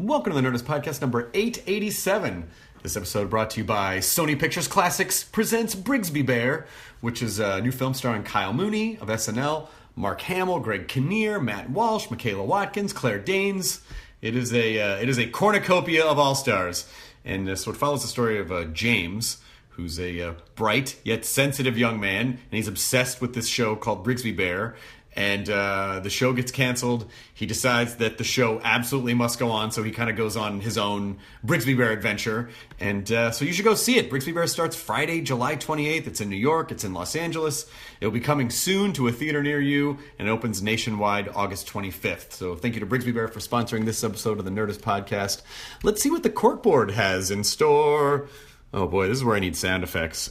Welcome to the Nerdist Podcast number 887. This episode brought to you by Sony Pictures Classics presents Brigsby Bear, which is a new film starring Kyle Mooney of SNL, Mark Hamill, Greg Kinnear, Matt Walsh, Michaela Watkins, Claire Danes. It is a cornucopia of all-stars. And so it follows the story of James, who's a bright yet sensitive young man, and he's obsessed with this show called Brigsby Bear. And the show gets canceled. He decides that the show absolutely must go on, so he kind of goes on his own Brigsby Bear adventure. And so you should go see it. Brigsby Bear starts Friday, July 28th. It's in New York. It's in Los Angeles. It'll be coming soon to a theater near you, and it opens nationwide August 25th. So thank you to Brigsby Bear for sponsoring this episode of the Nerdist Podcast. Let's see what the corkboard has in store. Oh boy, this is where I need sound effects.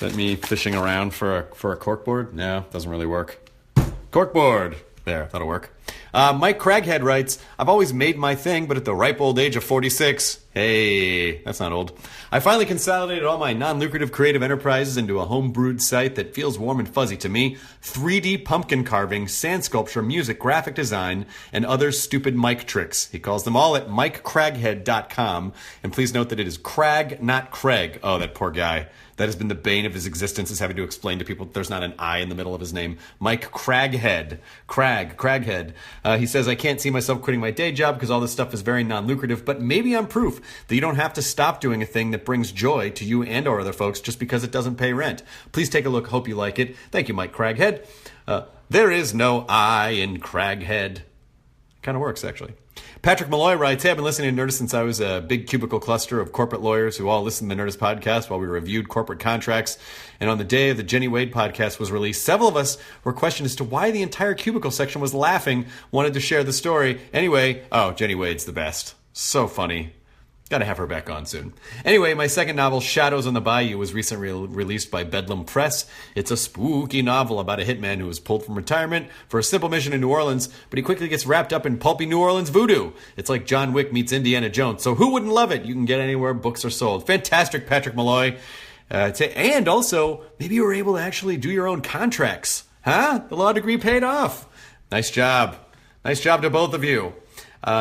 Is that me fishing around for a corkboard? No, doesn't really work. Corkboard! There, that'll work. Mike Craghead writes, I've always made my thing, but at the ripe old age of 46, hey, that's not old. I finally consolidated all my non-lucrative creative enterprises into a home-brewed site that feels warm and fuzzy to me. 3D pumpkin carving, sand sculpture, music, graphic design, and other stupid Mike tricks. He calls them all at MikeCraghead.com. And please note that it is Crag, not Craig. Oh, that poor guy. That has been the bane of his existence, is having to explain to people that there's not an I in the middle of his name. Mike Craghead. Craghead. He says, I can't see myself quitting my day job because all this stuff is very non-lucrative, but maybe I'm proof that you don't have to stop doing a thing that brings joy to you and or other folks just because it doesn't pay rent. Please take a look. Hope you like it. Thank you, Mike Craghead. There is no I in Craghead. Kind of works, actually. Patrick Malloy writes, hey, I've been listening to Nerdist since I was a big cubicle cluster of corporate lawyers who all listened to the Nerdist podcast while we reviewed corporate contracts. And on the day of the Jenny Wade podcast was released, several of us were questioned as to why the entire cubicle section was laughing, wanted to share the story. Anyway, Jenny Wade's the best. So funny. Gotta have her back on soon. Anyway, my second novel, Shadows on the Bayou, was recently released by Bedlam Press. It's a spooky novel about a hitman who was pulled from retirement for a simple mission in New Orleans, but he quickly gets wrapped up in pulpy New Orleans voodoo. It's like John Wick meets Indiana Jones, so who wouldn't love it? You can get anywhere books are sold. Fantastic, Patrick Malloy. And also, maybe you were able to actually do your own contracts. Huh? The law degree paid off. Nice job. Nice job to both of you.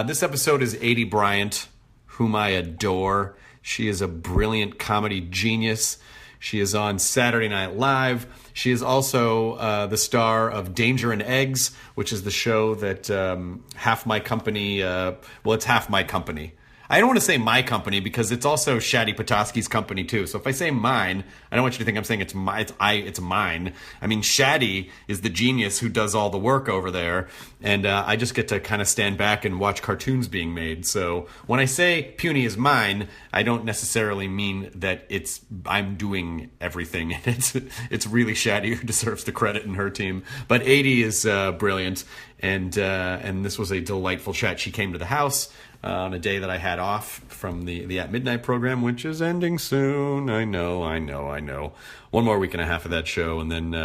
This episode is Aidy Bryant, whom I adore. She is a brilliant comedy genius. She is on Saturday Night Live. She is also the star of Danger and Eggs, which is the show that half my company, it's half my company. I don't want to say my company because it's also Shadi Petoskey's company too. So if I say mine, I don't want you to think I'm saying it's mine. I mean, Shadi is the genius who does all the work over there, and I just get to kind of stand back and watch cartoons being made. So when I say Puny is mine, I don't necessarily mean that I'm doing everything. It's really Shadi who deserves the credit in her team. But Aidy is brilliant, and this was a delightful chat. She came to the house on a day that I had off from the At Midnight program, which is ending soon. I know. One more week and a half of that show, and then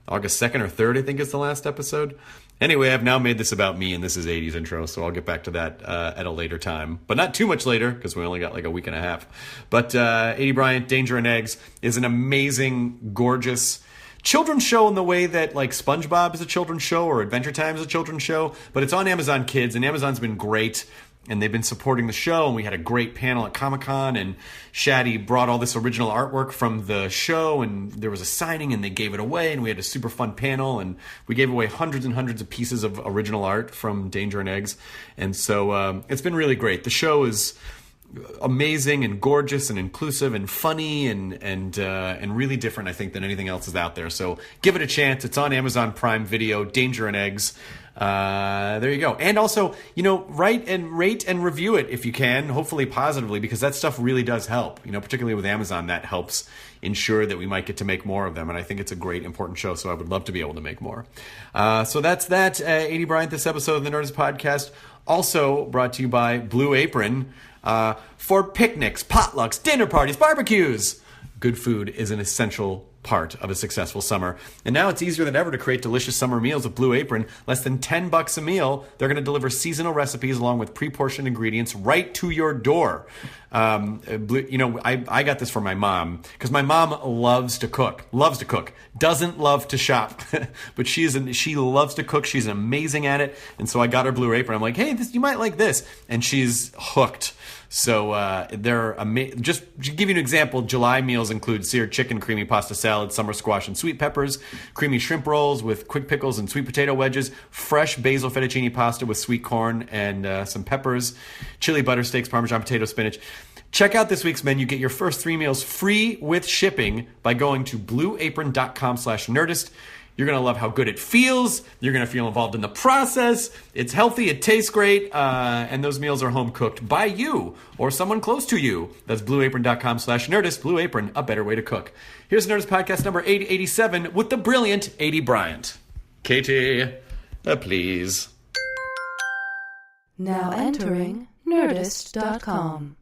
August 2nd or 3rd, I think, is the last episode. Anyway, I've now made this about me, and this is Aidy's intro, so I'll get back to that at a later time. But not too much later, because we only got like a week and a half. But Aidy Bryant, Danger and Eggs, is an amazing, gorgeous children's show in the way that like SpongeBob is a children's show or Adventure Time is a children's show. But it's on Amazon Kids, and Amazon's been great. And they've been supporting the show, and we had a great panel at Comic-Con, and Shadi brought all this original artwork from the show, and there was a signing, and they gave it away, and we had a super fun panel, and we gave away hundreds and hundreds of pieces of original art from Danger and Eggs, and so it's been really great. The show is amazing and gorgeous and inclusive and funny and really different, I think, than anything else is out there. So give it a chance. It's on Amazon Prime Video, Danger and Eggs. There you go. And also, write and rate and review it if you can, hopefully positively, because that stuff really does help. Particularly with Amazon, that helps ensure that we might get to make more of them. And I think it's a great, important show, so I would love to be able to make more. So that's that. Aidy Bryant, this episode of the Nerdist Podcast, also brought to you by Blue Apron. For picnics, potlucks, dinner parties, barbecues. Good food is an essential part of a successful summer. And now it's easier than ever to create delicious summer meals with Blue Apron. Less than $10 a meal. They're going to deliver seasonal recipes along with pre-portioned ingredients right to your door. I got this for my mom because my mom loves to cook, doesn't love to shop, but she loves to cook. She's amazing at it. And so I got her Blue Apron. I'm like, hey, you might like this. And she's hooked. So they're amazing. Just to give you an example, July meals include seared chicken, creamy pasta salad, summer squash and sweet peppers, creamy shrimp rolls with quick pickles and sweet potato wedges, fresh basil fettuccine pasta with sweet corn and some peppers, chili butter steaks, Parmesan potato, spinach. Check out this week's menu. Get your first 3 meals free with shipping by going to blueapron.com/Nerdist. You're going to love how good it feels. You're going to feel involved in the process. It's healthy. It tastes great. And those meals are home cooked by you or someone close to you. That's blueapron.com/Nerdist. Blue Apron, a better way to cook. Here's Nerdist Podcast number 887 with the brilliant Aidy Bryant. Katie, please. Now entering Nerdist.com.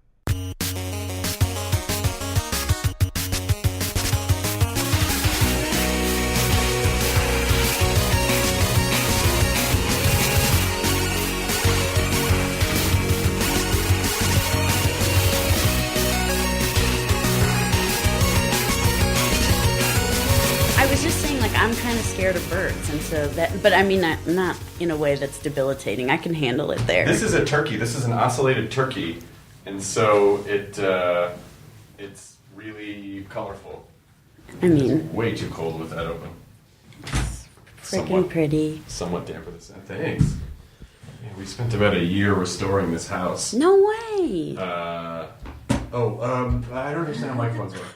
I was just saying, like, I'm kind of scared of birds, and so that, but I mean, not in a way that's debilitating. I can handle it there. This is a turkey. This is an ocellated turkey, and so it's really colorful. I mean, it's way too cold with that open. Freaking pretty. Somewhat damper this. Thanks. Yeah, we spent about a year restoring this house. No way. I don't understand how microphones work.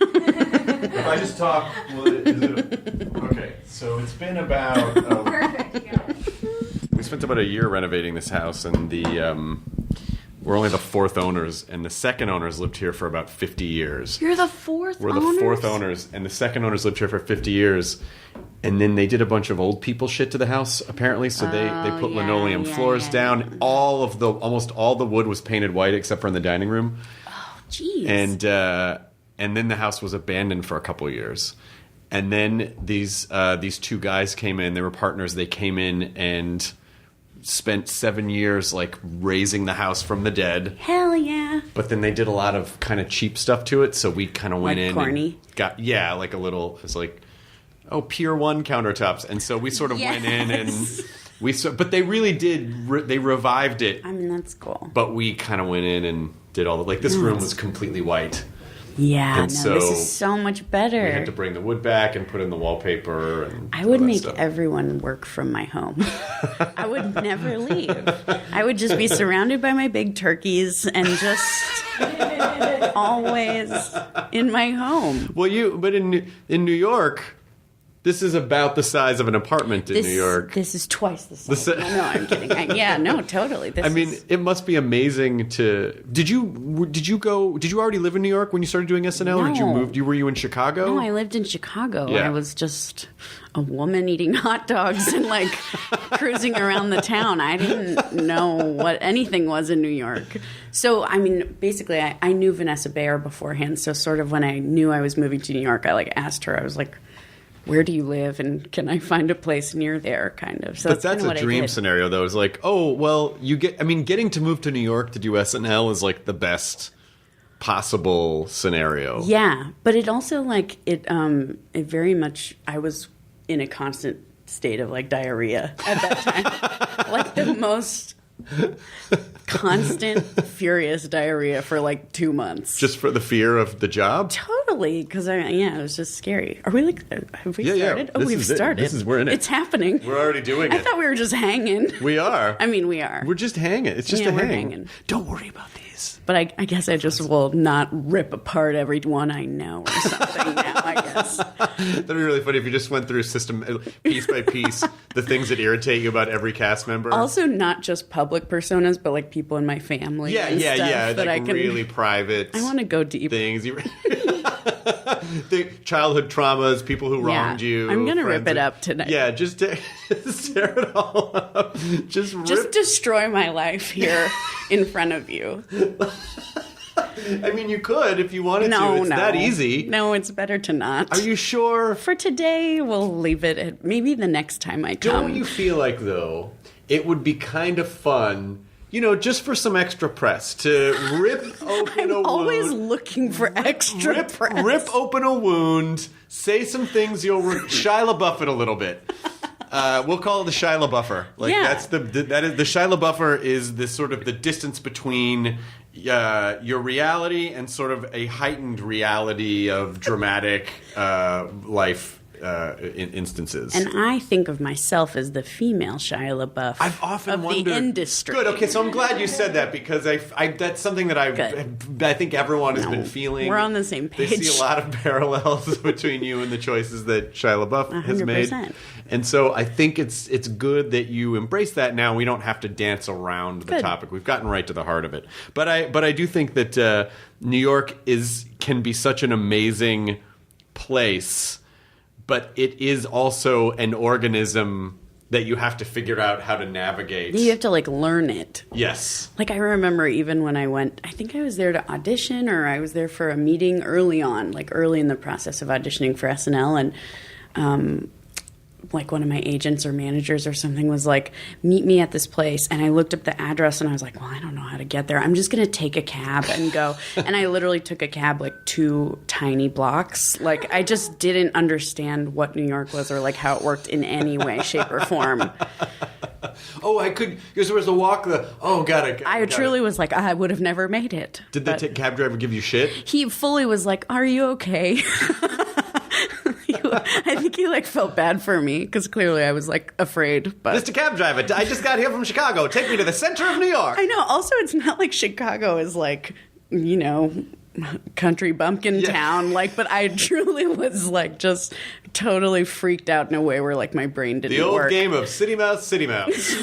If I just talk, okay? So it's been about. Perfect. Yeah. We spent about a year renovating this house, and we're only the fourth owners, and the second owners lived here for about 50 years. You're the fourth We're owners? the fourth owners, and the second owners lived here for 50 years. And then they did a bunch of old people shit to the house, apparently. So they put linoleum floors down. Almost all the wood was painted white except for in the dining room. Oh, jeez. And then the house was abandoned for a couple of years. And then these two guys came in. They were partners. They came in and spent 7 years like raising the house from the dead. Hell yeah. But then they did a lot of kind of cheap stuff to it. So we kind of went like in corny? and got like a little. It's like, Pier 1 countertops. And so we sort of went in and but they really did. They revived it. I mean, that's cool. But we kind of went in and did all the this room was completely white. Yeah, and so this is so much better. We had to bring the wood back and put in the wallpaper. And I would make stuff. everyone work from my home. I would never leave. I would just be surrounded by my big turkeys and just always in my home. Well, but in New York, this is about the size of an apartment in New York. This is twice the size. No, I'm kidding. Totally. It must be amazing to. Did you already live in New York when you started doing SNL, No. or did you move? Were you in Chicago? No, I lived in Chicago. Yeah. I was just a woman eating hot dogs and cruising around the town. I didn't know what anything was in New York. So, I mean, basically, I knew Vanessa Bayer beforehand. So, sort of when I knew I was moving to New York, I asked her. I was like, where do you live, and can I find a place near there, kind of. So but that's a dream scenario, though. It's like, getting to move to New York to do SNL is like the best possible scenario. Yeah, but it also it very much. I was in a constant state of diarrhea at that time, the most constant, furious diarrhea for 2 months. Just for the fear of the job? Totally, because it was just scary. Are we have we started? Yeah. Oh, we've started. We're in it. It's happening. We're already doing it. I thought we were just hanging. We are. I mean, we are. We're just hanging. It's just a we're hang. hanging. Don't worry about these. But I guess I just will not rip apart every one I know or something now, I guess. That'd be really funny if you just went through piece by piece the things that irritate you about every cast member. Also, not just public personas, but people in my family. Yeah. That I can, really private. I want to go deep. Things. The childhood traumas, people who wronged you. I'm gonna rip it up tonight. Yeah, just tear it all up. Just destroy my life here in front of you. I mean, you could if you wanted No, to. It's no. that easy. No, it's better to not. Are you sure? For today, we'll leave it at maybe the next time I come. Don't you feel like, though, it would be kind of fun, just for some extra press, to rip open a wound. I'm always looking for extra press. Rip open a wound, say some things Shia LaBeouf it a little bit. We'll call it the Shia LaBeouffer. That's the Shia LaBeouffer is this sort of the distance between your reality and sort of a heightened reality of dramatic life instances. And I think of myself as the female Shia LaBeouf I've often of wondered, the industry. Good. Okay, so I'm glad you said that because that's something that I think everyone has been feeling. We're on the same page. They see a lot of parallels between you and the choices that Shia LaBeouf has made. 100%. And so I think it's good that you embrace that now. We don't have to dance around the topic. We've gotten right to the heart of it. But I do think that New York can be such an amazing place, but it is also an organism that you have to figure out how to navigate. You have to learn it. Yes. I remember even when I went, I think I was there to audition or I was there for a meeting early on, early in the process of auditioning for SNL. And one of my agents or managers or something was like, meet me at this place. And I looked up the address and I was like, well, I don't know how to get there. I'm just going to take a cab and go. And I literally took a cab 2 tiny blocks. I just didn't understand what New York was or how it worked in any way, shape, or form. Oh, I could, because there was a walk, I truly was like, I would have never made it. Did the cab driver give you shit? He fully was like, are you okay? I think he felt bad for me because clearly I was afraid. But Mr. Cab Driver, I just got here from Chicago. Take me to the center of New York. I know. Also, it's not like Chicago is country bumpkin town. But I truly was just totally freaked out in a way where my brain didn't work. The old game of City Mouse, City Mouse.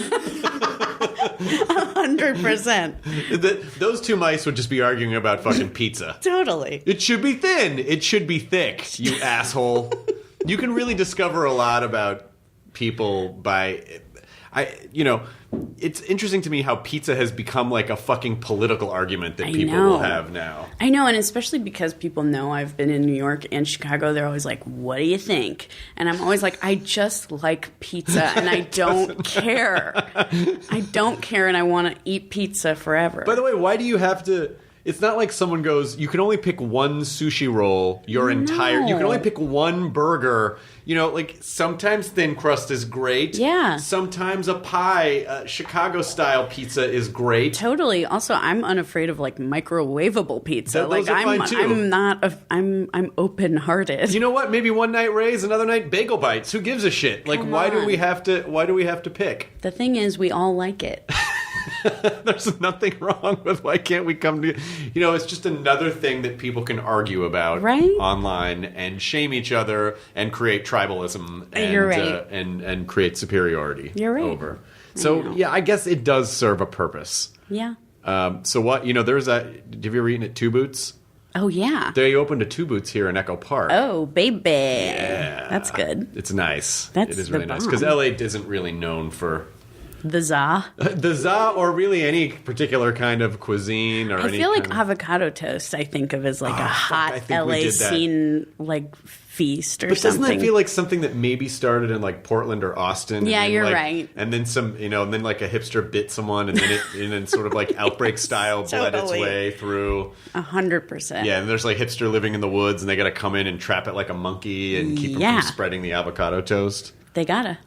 100%. Those two mice would just be arguing about fucking pizza. Totally. It should be thin. It should be thick, you asshole. You can really discover a lot about people by... it's interesting to me how pizza has become a fucking political argument that people will have now. I know, and especially because people know I've been in New York and Chicago, they're always like, what do you think? And I'm always like, I just like pizza and I don't care. I don't care and I want to eat pizza forever. By the way, why do you have to... It's not like someone goes, you can only pick one sushi roll your entire... You can only pick one burger. Sometimes thin crust is great. Yeah. Sometimes a pie, Chicago-style pizza is great. Totally. Also, I'm unafraid of microwavable pizza. Those are fine too. I'm open-hearted. You know what? Maybe one night Ray's, another night Bagel Bites. Who gives a shit? Why do we have to pick? The thing is, we all like it. There's nothing wrong with why can't we come to... it's just another thing that people can argue about online and shame each other and create tribalism and, You're right. and create superiority over. So, I guess it does serve a purpose. Yeah. So what... there's a... Have you ever eaten at Two Boots? Oh, yeah. They opened a Two Boots here in Echo Park. Oh, baby. Yeah. That's good. It's nice. It is really nice. Because LA isn't really known for... The za. The za, or really any particular kind of cuisine, or I feel avocado toast. I think of as a hot LA scene feast or something. But doesn't that feel like something that maybe started in Portland or Austin? Yeah, and then, you're right. And then some, and then a hipster bit someone, and then sort of outbreak style bled its way through. 100%. Yeah, and there's hipster living in the woods, and they got to come in and trap it like a monkey and keep them from spreading the avocado toast. They gotta.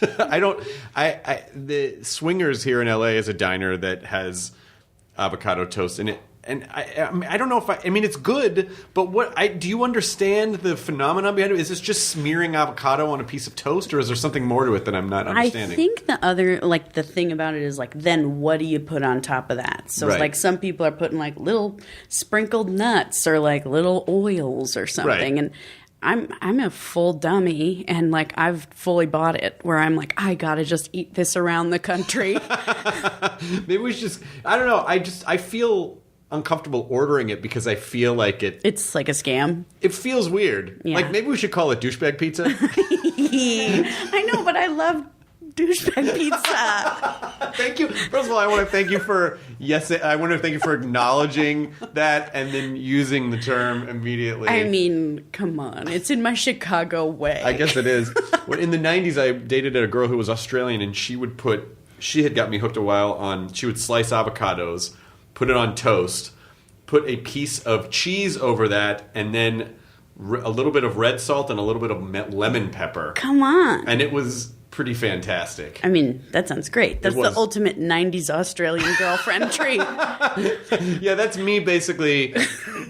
The Swingers here in LA is a diner that has avocado toast in it. And I don't know if it's good, but do you understand the phenomenon behind it? Is this just smearing avocado on a piece of toast, or is there something more to it that I'm not understanding? I think the other, the thing about it is, then what do you put on top of that? So, some people are putting, little sprinkled nuts or, little oils or something. Right. And I'm a full dummy, and I've fully bought it. Where I'm I gotta just eat this around the country. Maybe we should just. I don't know. I feel uncomfortable ordering it because I feel like it's like a scam. It feels weird. Yeah. Maybe we should call it douchebag pizza. I know, but I love douchebag pizza. Thank you. First of all, I want to thank you for acknowledging that and then using the term immediately. I mean, come on. It's in my Chicago way. I guess it is. In the 90s, I dated a girl who was Australian, and she had got me hooked a while on, she would slice avocados, put it on toast, put a piece of cheese over that, and then a little bit of red salt and a little bit of lemon pepper. Come on. And it was pretty fantastic. I mean, that sounds great. That's the ultimate 90s Australian girlfriend treat. Yeah, that's me basically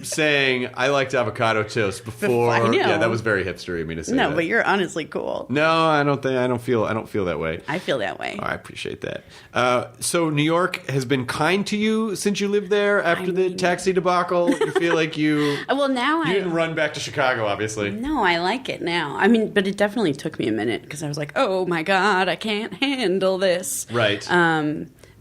saying I liked avocado toast before. I know. Yeah, that was very hipstery of me to say that. No, but you're honestly cool. No, I don't feel that way. I feel that way. Oh, I appreciate that. So New York has been kind to you since you lived there after the taxi debacle? You feel like you Well, now you didn't run back to Chicago, obviously. No, I like it now. I mean, but it definitely took me a minute because I was like, oh my God, I can't handle this. Right.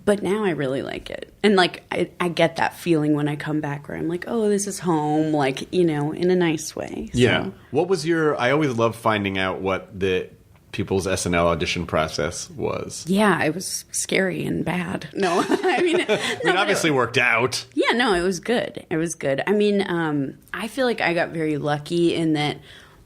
But now I really like it. And, like, I get that feeling when I come back where I'm like, oh, this is home, like, in a nice way. So. Yeah. What was I always love finding out what the people's SNL audition process was. Yeah, it was scary and bad. No, I mean... It obviously worked out. Yeah, no, it was good. It was good. I mean, I feel like I got very lucky in that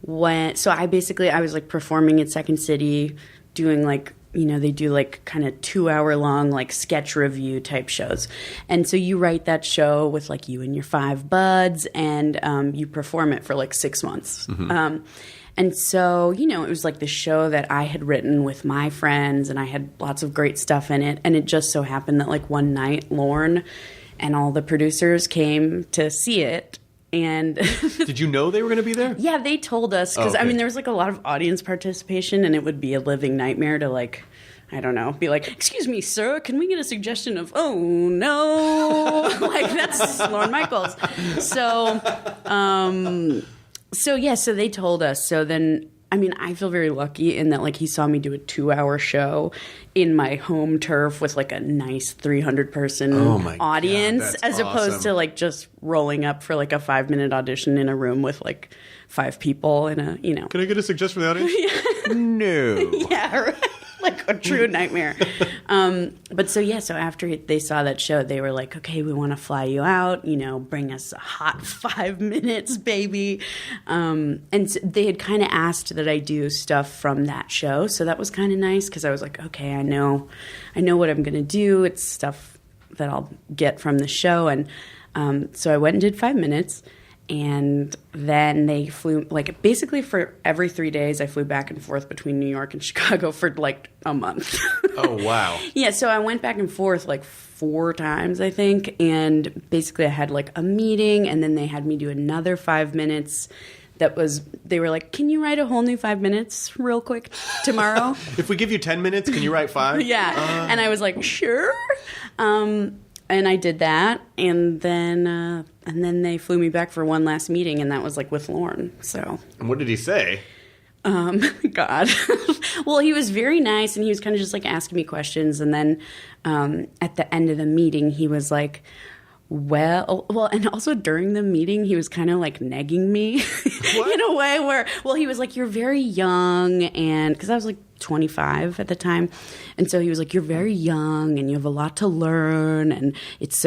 I was, like, performing at Second City, doing, like, they do like kind of 2-hour long like sketch review type shows. And so you write that show with like you and your 5 buds and you perform it for like 6 months. Mm-hmm. And so, it was like the show that I had written with my friends and I had lots of great stuff in it. And it just so happened that like one night Lorne and all the producers came to see it. And did you know they were going to be there? Yeah, they told us because okay. I mean there was like a lot of audience participation, and it would be a living nightmare to like, I don't know, be like, excuse me, sir, can we get a suggestion of oh no, like that's Lorne Michaels. So they told us. So then. I mean, I feel very lucky in that, like, he saw me do a 2-hour show in my home turf with, like, a nice 300-person audience, as opposed to, like, just rolling up for, like, a 5-minute audition in a room with, like, 5 people in a, Can I get a suggestion for the audience? Yeah. No. Yeah, right. Like a true nightmare. But so after they saw that show, they were like, okay, we want to fly you out, bring us a hot 5 minutes, baby. And so they had kind of asked that I do stuff from that show. So that was kind of nice because I was like, okay, I know what I'm going to do. It's stuff that I'll get from the show. And so I went and did 5 minutes. And then they flew, like, basically for every 3 days, I flew back and forth between New York and Chicago for, like, a month. Oh, wow. Yeah, so I went back and forth, like, 4 times, I think. And basically I had, like, a meeting, and then they had me do another 5 minutes. They were like, can you write a whole new 5 minutes real quick tomorrow? If we give you 10 minutes, can you write 5? Yeah. And I was like, sure. And I did that, and then they flew me back for one last meeting, and that was like with Lorne. So, and what did he say? God. Well, he was very nice, and he was kind of just like asking me questions, and then at the end of the meeting, he was like, well, and also during the meeting, he was kind of like negging me in a way where, he was like, you're very young, and because I was like 25 at the time, and so he was like, you're very young and you have a lot to learn, and it's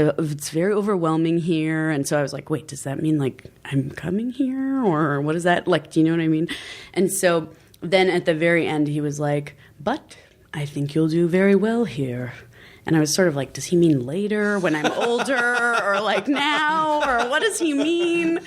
very overwhelming here. And so I was like, wait, does that mean like I'm coming here, or what is that like? Do you know what I mean? And so then at the very end, he was like, but I think you'll do very well here. And I was sort of like, does he mean later when I'm older, or like now, or what does he mean?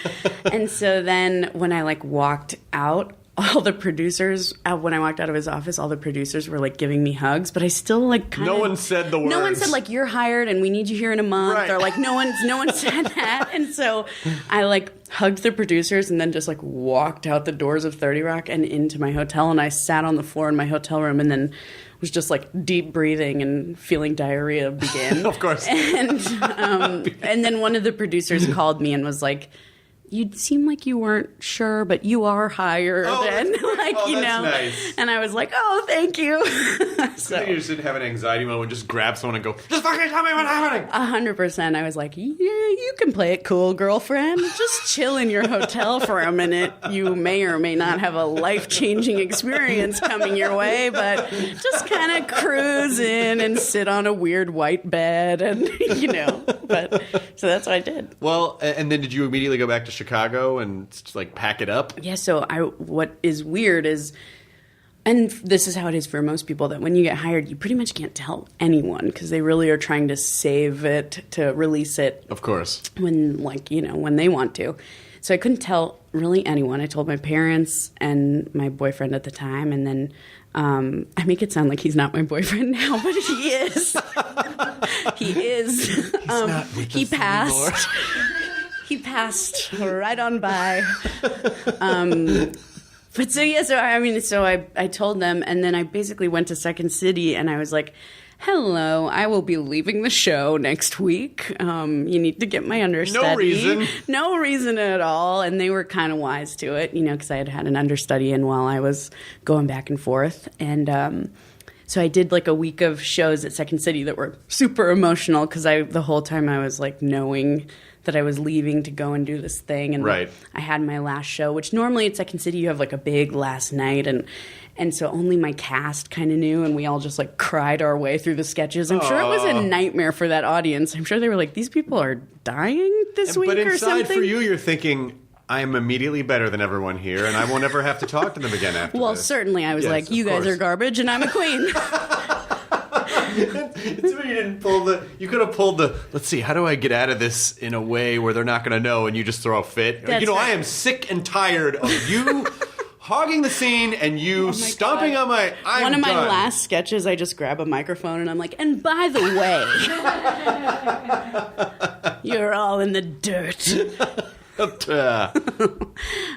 And so then when I like walked out, all the producers, when I walked out of his office, all the producers were like giving me hugs, but I still like kind of... No one said the words. No one said like, you're hired and we need you here in a month, right. Or like no one said that. And so I like hugged the producers and then just like walked out the doors of 30 Rock and into my hotel, and I sat on the floor in my hotel room and then was just like deep breathing and feeling diarrhea begin. Of course. And then one of the producers called me and was like, you seem like you weren't sure, but you are hired. And like, that's nice. And I was like, oh, thank you. So you just didn't have an anxiety moment, just grab someone and go, just fucking tell me what's happening. 100%. I was like, yeah, you can play it cool, girlfriend. Just chill in your hotel for a minute. You may or may not have a life-changing experience coming your way, but just kind of cruise in and sit on a weird white bed and, but so that's what I did. Well, and then did you immediately go back to Chicago and like pack it up? Yeah, so what is weird is, and this is how it is for most people, that when you get hired, you pretty much can't tell anyone because they really are trying to save it to release it. Of course. When they want to. So I couldn't tell really anyone. I told my parents and my boyfriend at the time, and then I make it sound like he's not my boyfriend now, but he is. He is. He passed. He passed right on by. But so I told them, and then I basically went to Second City, and I was like, hello, I will be leaving the show next week. You need to get my understudy. No reason. No reason at all. And they were kind of wise to it, because I had an understudy in while I was going back and forth. And so I did like a week of shows at Second City that were super emotional because the whole time I was like knowing that I was leaving to go and do this thing. And right. I had my last show, which normally at Second City you have like a big last night. And so only my cast kind of knew, and we all just like cried our way through the sketches. I'm sure it was a nightmare for that audience. I'm sure they were like, these people are dying this week or something. But inside for you, you're thinking, I am immediately better than everyone here, and I won't ever have to talk to them again after well, this. Certainly. I was like, you guys are garbage, and I'm a queen. It's when you didn't you could have pulled let's see, how do I get out of this in a way where they're not going to know, and you just throw a fit. Right. I am sick and tired of you hogging the scene and you stomping on my... One of my last sketches, I just grab a microphone and I'm like, and by the way, you're all in the dirt.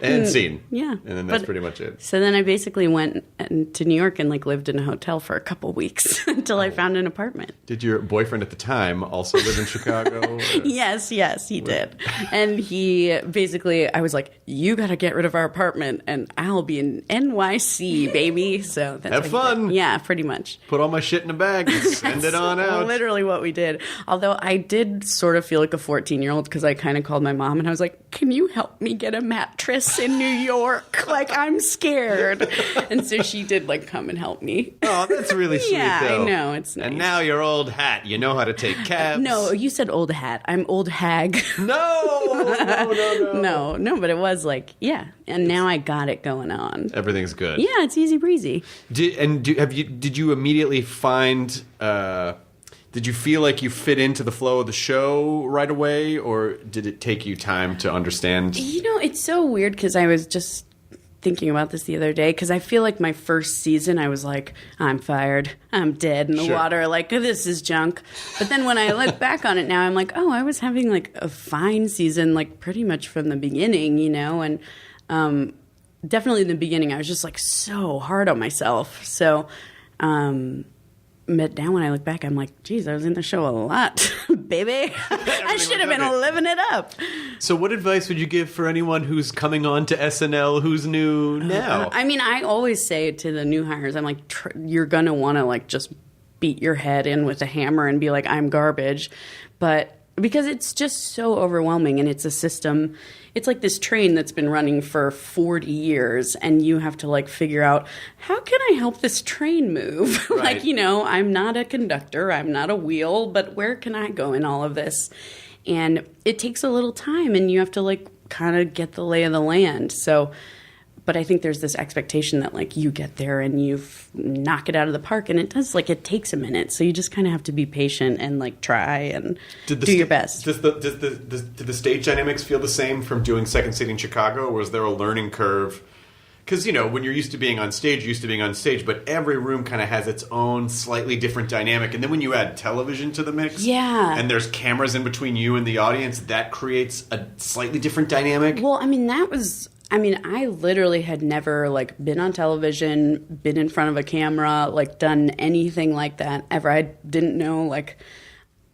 And scene. Yeah. And then that's pretty much it. So then I basically went to New York and like lived in a hotel for a couple weeks until I found an apartment. Did your boyfriend at the time also live in Chicago? Yes, he did. And he basically, I was like, you got to get rid of our apartment and I'll be in NYC, baby. So that's have fun. Yeah, pretty much. Put all my shit in a bag and send it on out. Literally what we did. Although I did sort of feel like a 14-year-old because I kind of called my mom and I was like, can you help me get a mattress in New York? Like, I'm scared. And so she did, like, come and help me. Oh, that's really sweet, yeah, though. I know. It's nice. And now you're old hat. You know how to take cabs. No, you said old hat. I'm old hag. No, but it was like, yeah. And now I got it going on. Everything's good. Yeah, it's easy breezy. Did you immediately find... Did you feel like you fit into the flow of the show right away, or did it take you time to understand? It's so weird because I was just thinking about this the other day because I feel like my first season I was like, I'm fired, I'm dead in the water, like this is junk. But then when I look back on it now, I'm like, oh, I was having like a fine season, like pretty much from the beginning, and definitely in the beginning I was just like so hard on myself. So but now when I look back, I'm like, geez, I was in the show a lot, baby. I should have been living it up. So what advice would you give for anyone who's coming on to SNL who's new now? I mean, I always say to the new hires, I'm like, you're going to want to like just beat your head in with a hammer and be like, I'm garbage. But because it's just so overwhelming and it's a system. It's like this train that's been running for 40 years and you have to like figure out, how can I help this train move? Right. I'm not a conductor, I'm not a wheel, but where can I go in all of this? And it takes a little time and you have to like kind of get the lay of the land. So, but I think there's this expectation that like you get there and you knock it out of the park, and it does, like, it takes a minute. So you just kind of have to be patient and like try and do your best. Did the stage dynamics feel the same from doing Second City in Chicago, or was there a learning curve? Because, when you're used to being on stage, but every room kind of has its own slightly different dynamic. And then when you add television to the mix, and there's cameras in between you and the audience, that creates a slightly different dynamic. Well, I literally had never, like, been on television, been in front of a camera, like, done anything like that ever. I didn't know, like,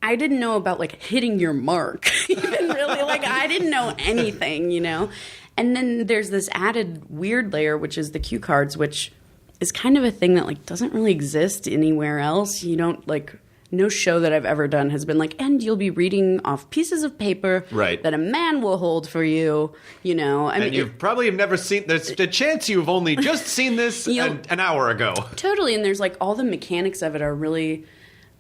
I didn't know about like hitting your mark even really. Like I didn't know anything, you know? And then there's this added weird layer, which is the cue cards, which is kind of a thing that like doesn't really exist anywhere else. You don't like, no show that I've ever done has been like, and you'll be reading off pieces of paper that a man will hold for you, you know. I mean, you probably have never seen, there's a chance you've only just seen this an hour ago. Totally. And there's like all the mechanics of it are really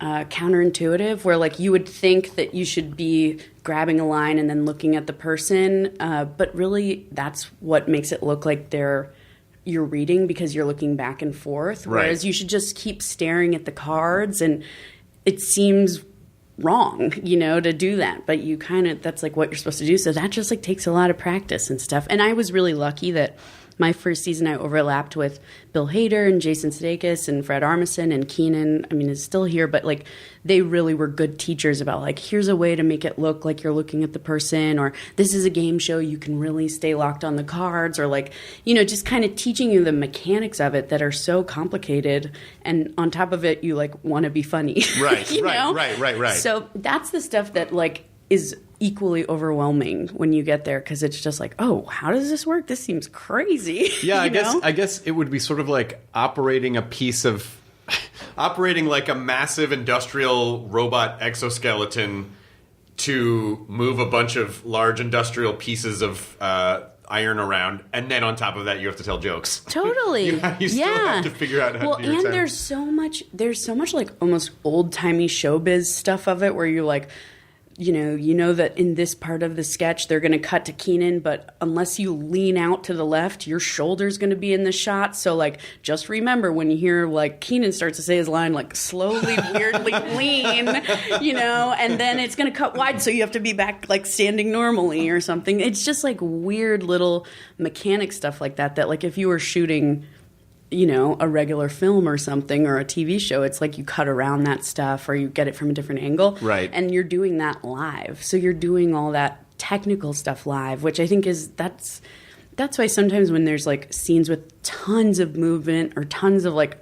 counterintuitive, where like you would think that you should be grabbing a line and then looking at the person. But really that's what makes it look like you're reading, because you're looking back and forth. Whereas you should just keep staring at the cards, and it seems wrong, you know, to do that. But you kind of, that's like what you're supposed to do. So that just like takes a lot of practice and stuff. And I was really lucky that my first season I overlapped with Bill Hader and Jason Sudeikis and Fred Armisen and Keenan. I mean, is still here, but like they really were good teachers about like, here's a way to make it look like you're looking at the person, or this is a game show, you can really stay locked on the cards, or like, you know, just kind of teaching you the mechanics of it that are so complicated. And on top of it, you like want to be funny. Right, right. So that's the stuff that like is equally overwhelming when you get there, because it's just like, oh, how does this work? This seems crazy. Yeah, I guess it would be sort of like operating like a massive industrial robot exoskeleton to move a bunch of large industrial pieces of iron around, and then on top of that you have to tell jokes. Totally. You still have to figure out how to do your time. There's so much like almost old-timey showbiz stuff of it, where you're like, you know that in this part of the sketch they're going to cut to Keenan, but unless you lean out to the left, your shoulder's going to be in the shot. So like, just remember when you hear like Keenan starts to say his line, like slowly, weirdly lean, you know, and then it's going to cut wide, so you have to be back like standing normally or something. It's just like weird little mechanic stuff like that like if you were shooting, you know, a regular film or something, or a TV show, it's like you cut around that stuff or you get it from a different angle. Right. And you're doing that live. So you're doing all that technical stuff live, which I think that's why sometimes when there's like scenes with tons of movement or tons of like,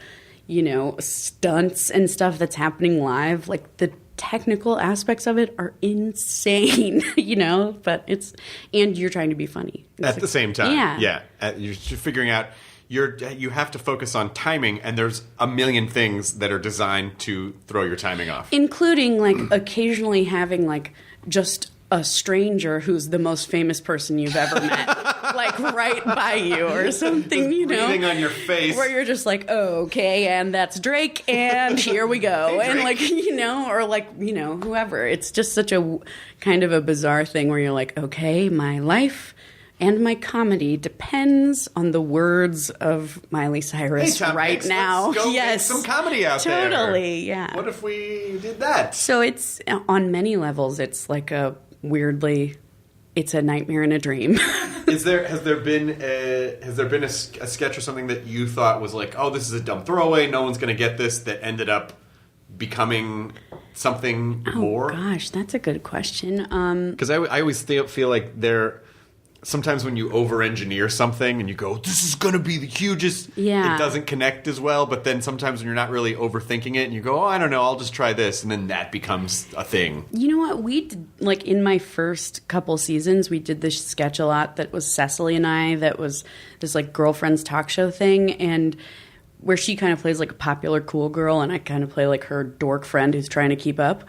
you know, stunts and stuff that's happening live, like the technical aspects of it are insane, you know, and you're trying to be funny. At the same time. Yeah. You're figuring out, you have to focus on timing, and there's a million things that are designed to throw your timing off. Including, like, occasionally having, like, just a stranger who's the most famous person you've ever met, like, right by you or something, you know? Breathing on your face. Where you're just like, oh, okay, and that's Drake, and here we go. Hey, and, like, you know, or, like, you know, whoever. It's just such a kind of a bizarre thing where you're like, okay, my life and my comedy depends on the words of Miley Cyrus right now. Let's go make some comedy out there. Totally, yeah. What if we did that? So it's, on many levels, it's like it's a nightmare and a dream. Has there been a sketch or something that you thought was like, oh, this is a dumb throwaway, no one's going to get this, that ended up becoming something more? Oh, gosh, that's a good question. Because I always feel like sometimes when you over-engineer something and you go, this is going to be the hugest, it doesn't connect as well. But then sometimes when you're not really overthinking it and you go, oh, I don't know, I'll just try this. And then that becomes a thing. You know what? We did, like, in my first couple seasons, we did this sketch a lot that was Cecily and I, that was this, like, girlfriends talk show thing. And where she kind of plays, like, a popular cool girl and I kind of play, like, her dork friend who's trying to keep up.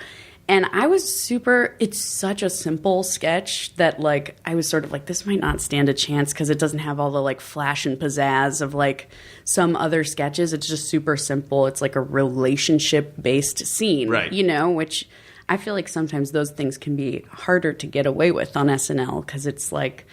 And I was it's such a simple sketch that, like, I was sort of like, this might not stand a chance because it doesn't have all the, like, flash and pizzazz of, like, some other sketches. It's just super simple. It's like a relationship-based scene, right? You know, which I feel like sometimes those things can be harder to get away with on SNL because it's, like,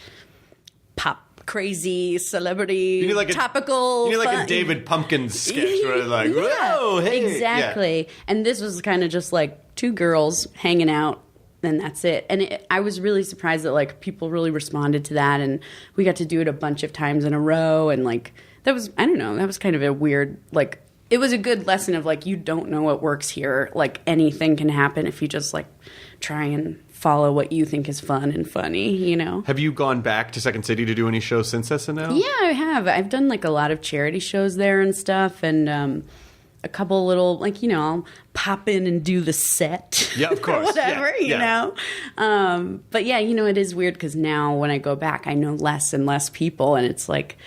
pop. Crazy celebrity, topical. You need like a David Pumpkins sketch where like, whoa, hey. Exactly. Yeah. And this was kind of just like two girls hanging out, and that's it. And I was really surprised that like people really responded to that, and we got to do it a bunch of times in a row. And like that was kind of a weird, like, it was a good lesson of like, you don't know what works here. Like anything can happen if you just like try and follow what you think is fun and funny, you know? Have you gone back to Second City to do any shows since SNL? Yeah, I have. I've done like a lot of charity shows there and stuff. And a couple little, like, you know, I'll pop in and do the set. Yeah, of course. Or whatever, you know. But yeah, you know, it is weird because now when I go back, I know less and less people, and it's like,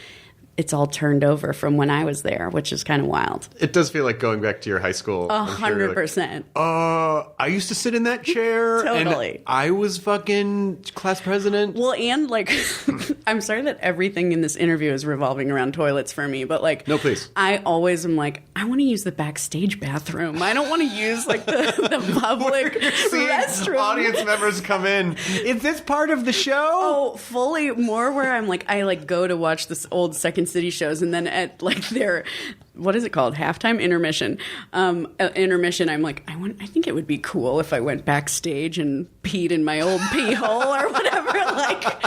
it's all turned over from when I was there, which is kind of wild. It does feel like going back to your high school. 100%. I used to sit in that chair. Totally. And I was fucking class president. Well, and like, I'm sorry that everything in this interview is revolving around toilets for me, but like, no, please. I always am like, I want to use the backstage bathroom. I don't want to use like the public restroom. Audience members come in. Is this part of the show? Oh, fully more where I'm like, I like go to watch this old Second City shows, and then at like their, what is it called, halftime intermission, intermission, I'm like, I think it would be cool if I went backstage and peed in my old pee hole or whatever. Like,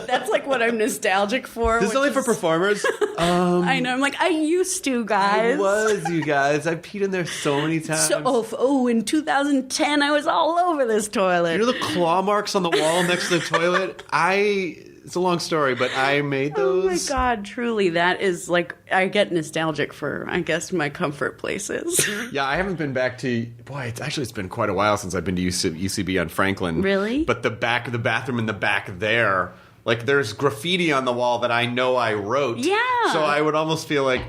that's like what I'm nostalgic for. This is only for performers. I know. I'm like, I used to, guys. I was, you guys. I peed in there so many times. So, in 2010, I was all over this toilet. You know the claw marks on the wall next to the toilet? It's a long story, but I made those. Oh my God, truly. That is like, I get nostalgic for, I guess, my comfort places. Yeah, I haven't been back to, it's been quite a while since I've been to UCB on Franklin. Really? But the bathroom in the back there, like there's graffiti on the wall that I know I wrote. Yeah. So I would almost feel like,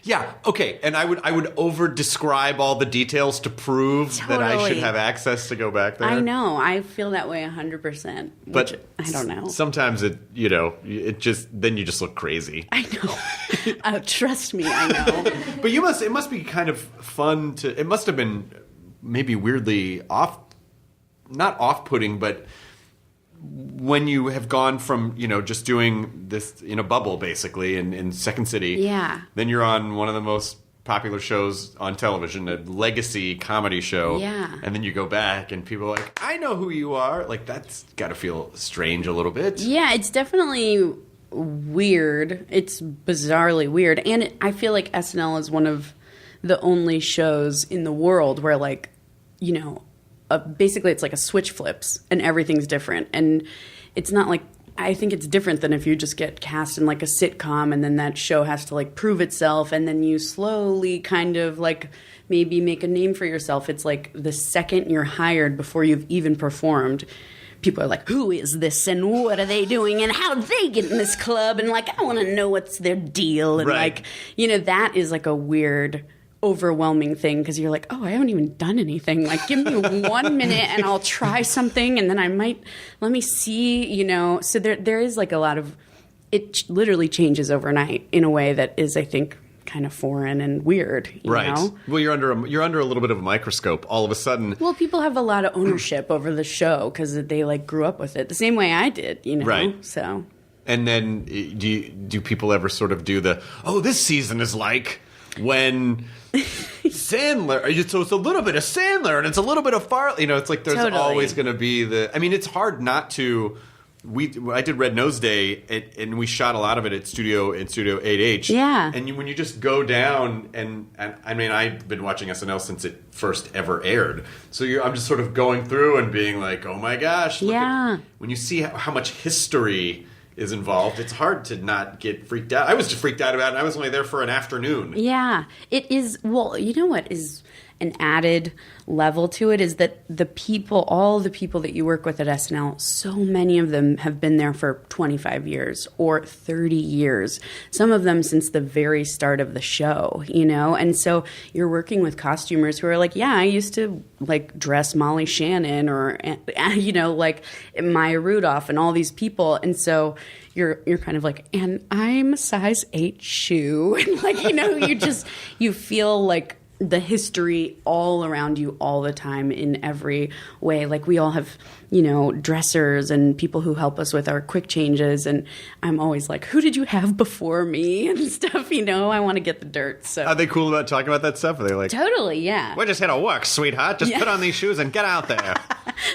yeah, okay. And I would over describe all the details to prove that I should have access to go back there. I know. I feel that way 100%. But I don't know. Sometimes it then you just look crazy. I know. Trust me, I know. But it must be kind of fun it must have been maybe weirdly not off-putting, but when you have gone from, you know, just doing this in a bubble, basically, in Second City. Yeah. Then you're on one of the most popular shows on television, a legacy comedy show. Yeah. And then you go back and people are like, I know who you are. Like, that's got to feel strange a little bit. Yeah, it's definitely weird. It's bizarrely weird. And I feel like SNL is one of the only shows in the world where, like, you know, basically it's like a switch flips and everything's different. And it's not like, I think it's different than if you just get cast in like a sitcom and then that show has to like prove itself and then you slowly kind of like maybe make a name for yourself. It's like the second you're hired before you've even performed, people are like, who is this and what are they doing and how did they get in this club? And like, I want to know what's their deal. And right. Like, you know, that is like a weird overwhelming thing because you're like, oh, I haven't even done anything. Like, give me 1 minute and I'll try something and then I might, let me see, you know. So there is like a lot of, it literally changes overnight in a way that is, I think, kind of foreign and weird, you know? Well, you're under a little bit of a microscope all of a sudden. Well, people have a lot of ownership over the show because they like grew up with it the same way I did, you know? Right. So. And then do people ever sort of do this season is like when Sandler, so it's a little bit of Sandler and it's a little bit of Farley, you know, it's like there's always going to be I mean, it's hard not to. I did Red Nose Day, and we shot a lot of it at Studio 8H. Yeah. And when you just go down, and I mean, I've been watching SNL since it first ever aired. So I'm just sort of going through and being like, oh my gosh. When you see how much history is involved, it's hard to not get freaked out. I was just freaked out about it, and I was only there for an afternoon. Yeah. It is, well, you know what is an added level to it is that all the people that you work with at SNL, so many of them have been there for 25 years or 30 years. Some of them since the very start of the show, you know? And so you're working with costumers who are like, yeah, I used to like dress Molly Shannon or, you know, like Maya Rudolph and all these people. And so you're kind of like, and I'm a size 8 shoe. And like, you know, you feel like the history all around you all the time in every way. Like we all have, you know, dressers and people who help us with our quick changes. And I'm always like, who did you have before me and stuff, you know? I want to get the dirt. So are they cool about talking about that stuff? Are they like, totally, yeah. We're just here to work, sweetheart. Just put on these shoes and get out there.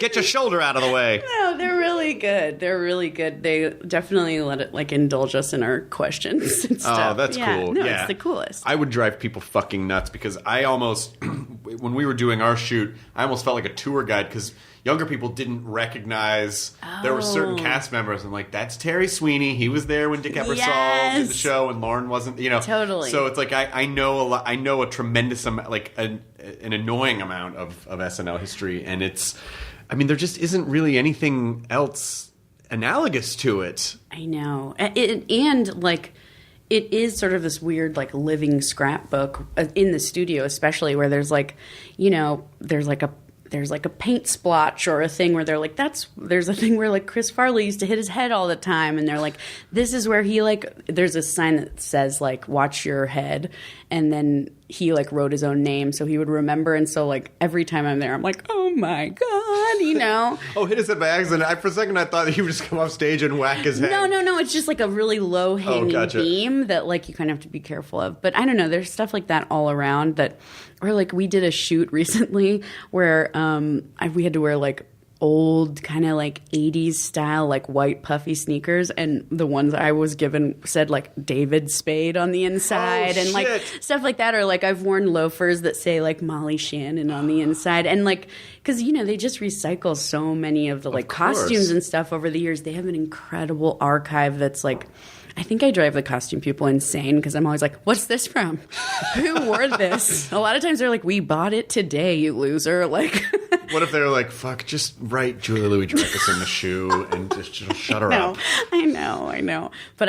Get your shoulder out of the way. No, they're really good. They're really good. They definitely let it like indulge us in our questions and stuff. Oh, that's cool. No, yeah, it's the coolest. I would drive people fucking nuts because I almost, when we were doing our shoot, I almost felt like a tour guide because younger people didn't recognize there were certain cast members. I'm like, that's Terry Sweeney. He was there when Dick Ebersol did the show, and Lauren wasn't. You know, totally. So it's like I know a lot. I know a tremendous amount, like an annoying amount of SNL history, and there just isn't really anything else analogous to it. I know, and like. It is sort of this weird, like, living scrapbook in the studio, especially where there's like, you know, there's like a paint splotch or a thing where they're like, there's a thing where like Chris Farley used to hit his head all the time, and they're like, this is where he like, there's a sign that says like, watch your head, and then he like wrote his own name so he would remember, and so like every time I'm there, I'm like, oh my god, you know. Oh, hit his head by accident. For a second I thought that he would just come off stage and whack his head. No, it's just like a really low hanging beam that like you kind of have to be careful of. But I don't know, there's stuff like that all around that. Or, like, we did a shoot recently where we had to wear, like, old kind of, like, 80s style, like, white puffy sneakers. And the ones I was given said, like, David Spade on the inside. And, like, stuff like that. Or, like, I've worn loafers that say, like, Molly Shannon on the inside. And, like, because, you know, they just recycle so many of the, like, costumes and stuff over the years. They have an incredible archive that's, like... I think I drive the costume people insane because I'm always like, what's this from? Who wore this? A lot of times they're like, we bought it today, you loser. Like, what if they're like, fuck, just write Julia Louis-Dreyfus in the shoe and just shut her up. I know. But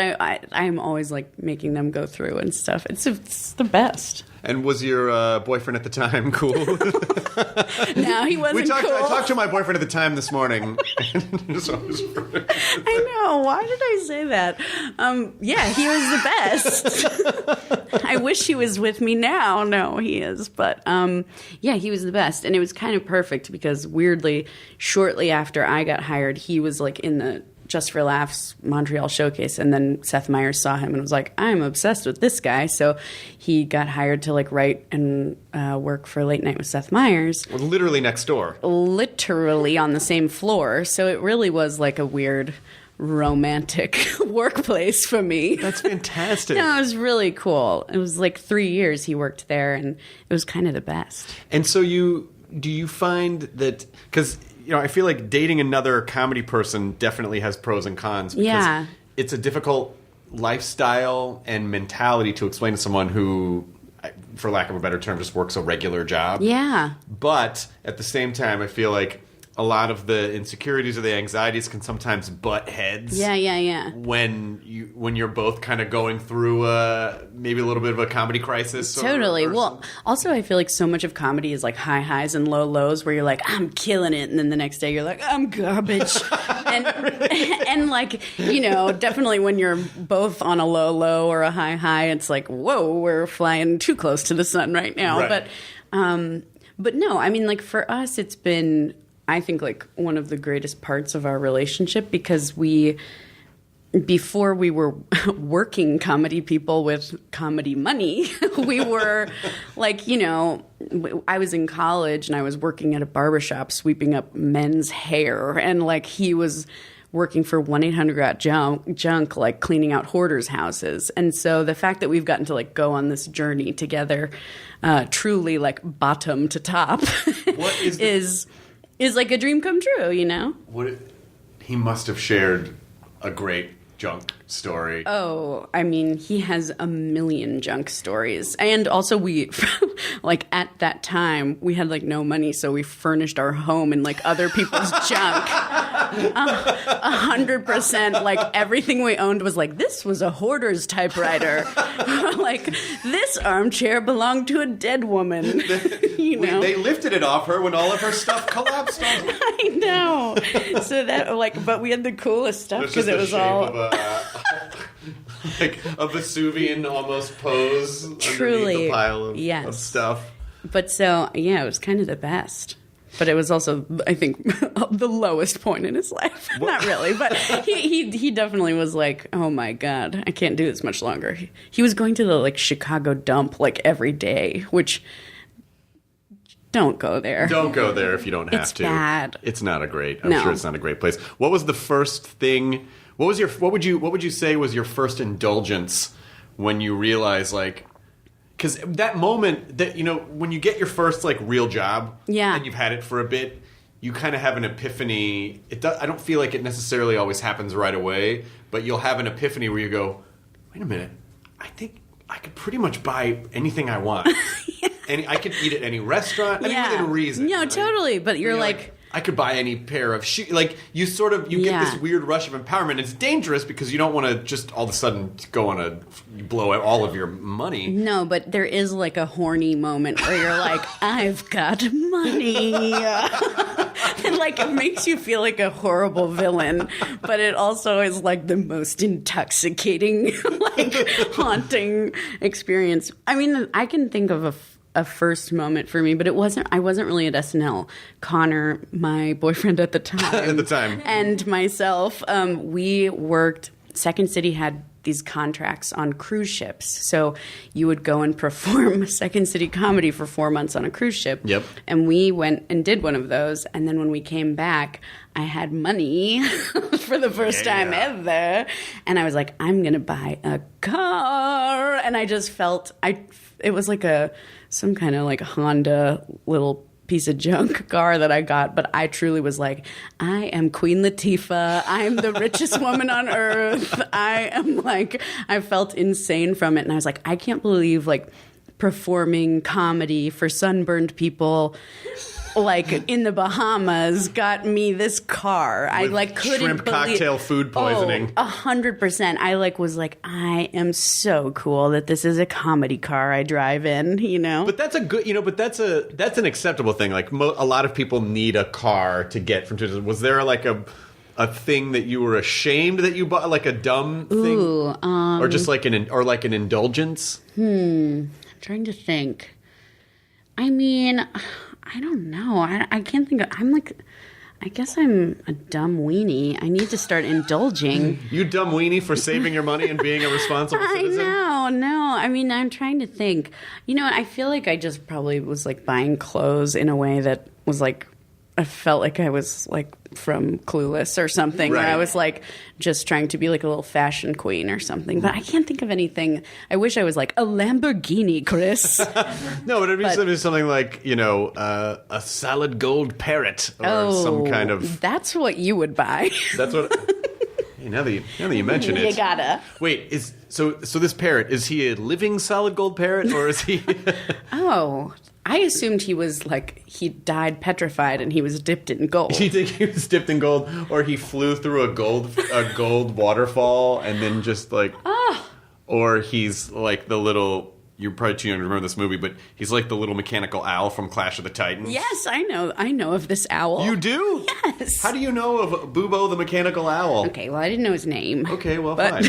I'm always like making them go through and stuff. It's the best. And was your boyfriend at the time cool? No, he wasn't cool. I talked to my boyfriend at the time this morning. I know. Why did I say that? Yeah, he was the best. I wish he was with me now. No, he is. But yeah, he was the best. And it was kind of perfect because weirdly, shortly after I got hired, he was like in the Just for Laughs Montreal showcase, and then Seth Meyers saw him and was like, I'm obsessed with this guy. So he got hired to like write and work for Late Night with Seth Meyers. Well, literally next door. Literally on the same floor. So it really was like a weird romantic workplace for me. That's fantastic. No, it was really cool. It was like 3 years he worked there, and it was kind of the best. And so do you find that, because you know, I feel like dating another comedy person definitely has pros and cons. Because it's a difficult lifestyle and mentality to explain to someone who, for lack of a better term, just works a regular job. Yeah. But at the same time, I feel like a lot of the insecurities or the anxieties can sometimes butt heads. Yeah. When you're both kind of going through maybe a little bit of a comedy crisis. Totally. Well, also I feel like so much of comedy is like high highs and low lows, where you're like, I'm killing it, and then the next day you're like, I'm garbage. and like, you know, definitely when you're both on a low or a high, it's like, whoa, we're flying too close to the sun right now. Right. But no, I mean, like for us, it's been, I think, like one of the greatest parts of our relationship, because before we were working comedy people with comedy money, we were like, you know, I was in college and I was working at a barbershop sweeping up men's hair, and like he was working for 1-800-GOT-JUNK, like cleaning out hoarders' houses. And so the fact that we've gotten to like go on this journey together, truly like bottom to top, is like a dream come true, you know? He must have shared a great junk story. Oh, I mean, he has a million junk stories. And also we, like at that time, we had like no money, so we furnished our home in like other people's junk. 100%. Like everything we owned was like, this was a hoarder's typewriter. Like this armchair belonged to a dead woman. You know? They lifted it off her when all of her stuff collapsed on her. I know. So that like, but we had the coolest stuff because it was all like a Vesuvian almost pose truly underneath a pile of stuff. But so yeah, it was kind of the best. But it was also, I think, the lowest point in his life. Not really, but he definitely was like, oh my God, I can't do this much longer. He was going to the like Chicago dump like every day, which don't go there. Don't go there if you don't have to. It's bad. It's not a great. I'm sure it's not a great place. What was the first thing? What would you say was your first indulgence when you realized like because that moment that, you know, when you get your first, like, real job, and you've had it for a bit, you kind of have an epiphany. I don't feel like it necessarily always happens right away, but you'll have an epiphany where you go, wait a minute, I think I could pretty much buy anything I want. And I could eat at any restaurant. I mean, within reason. No, totally. But you're like, I could buy any pair of shoes. Like, you get this weird rush of empowerment. It's dangerous because you don't want to just all of a sudden blow out all of your money. No, but there is like a horny moment where you're like, I've got money. And like, it makes you feel like a horrible villain, but it also is like the most intoxicating, like haunting experience. I mean, I can think of a first moment for me, but I wasn't really at SNL. Connor, my boyfriend at the time, and myself, we worked. Second City had these contracts on cruise ships, so you would go and perform Second City comedy for 4 months on a cruise ship. Yep. And we went and did one of those, and then when we came back, I had money for the first time ever, and I was like, I'm gonna buy a car, and I just felt it was like some kind of like Honda little piece of junk car that I got, but I truly was like, I am Queen Latifah. I'm the richest woman on earth. I felt insane from it. And I was like, I can't believe like performing comedy for sunburned people like in the Bahamas got me this car. I like couldn't shrimp cocktail food poisoning. 100%. I was like, I am so cool that this is a comedy car I drive in, you know? But that's a good, that's an acceptable thing. Like a lot of people need a car to get from to. Was there like a thing that you were ashamed that you bought, like a dumb thing? Or just like an indulgence? I'm trying to think. I mean, I don't know. I can't think of... I guess I'm a dumb weenie. I need to start indulging. You dumb weenie for saving your money and being a responsible citizen? I know. No. I mean, I'm trying to think. You know, I feel like I just probably was like buying clothes in a way that was like... I felt like I was like from Clueless or something, right. Where I was like just trying to be like a little fashion queen or something. But I can't think of anything. I wish I was like a Lamborghini, Chris. No, but it'd be something like, a solid gold parrot or some kind of. That's what you would buy. That's what. Hey, now that you mention it, you gotta. Wait, so this parrot, is he a living solid gold parrot or is he? Oh. I assumed he was like, he died petrified and he was dipped in gold. You think he was dipped in gold, or he flew through a gold waterfall and then just like, or he's like the little, you're probably too young to remember this movie, but he's like the little mechanical owl from Clash of the Titans. Yes, I know of this owl. You do? Yes. How do you know of Bubo the mechanical owl? Okay, well, I didn't know his name. Okay, well, fine.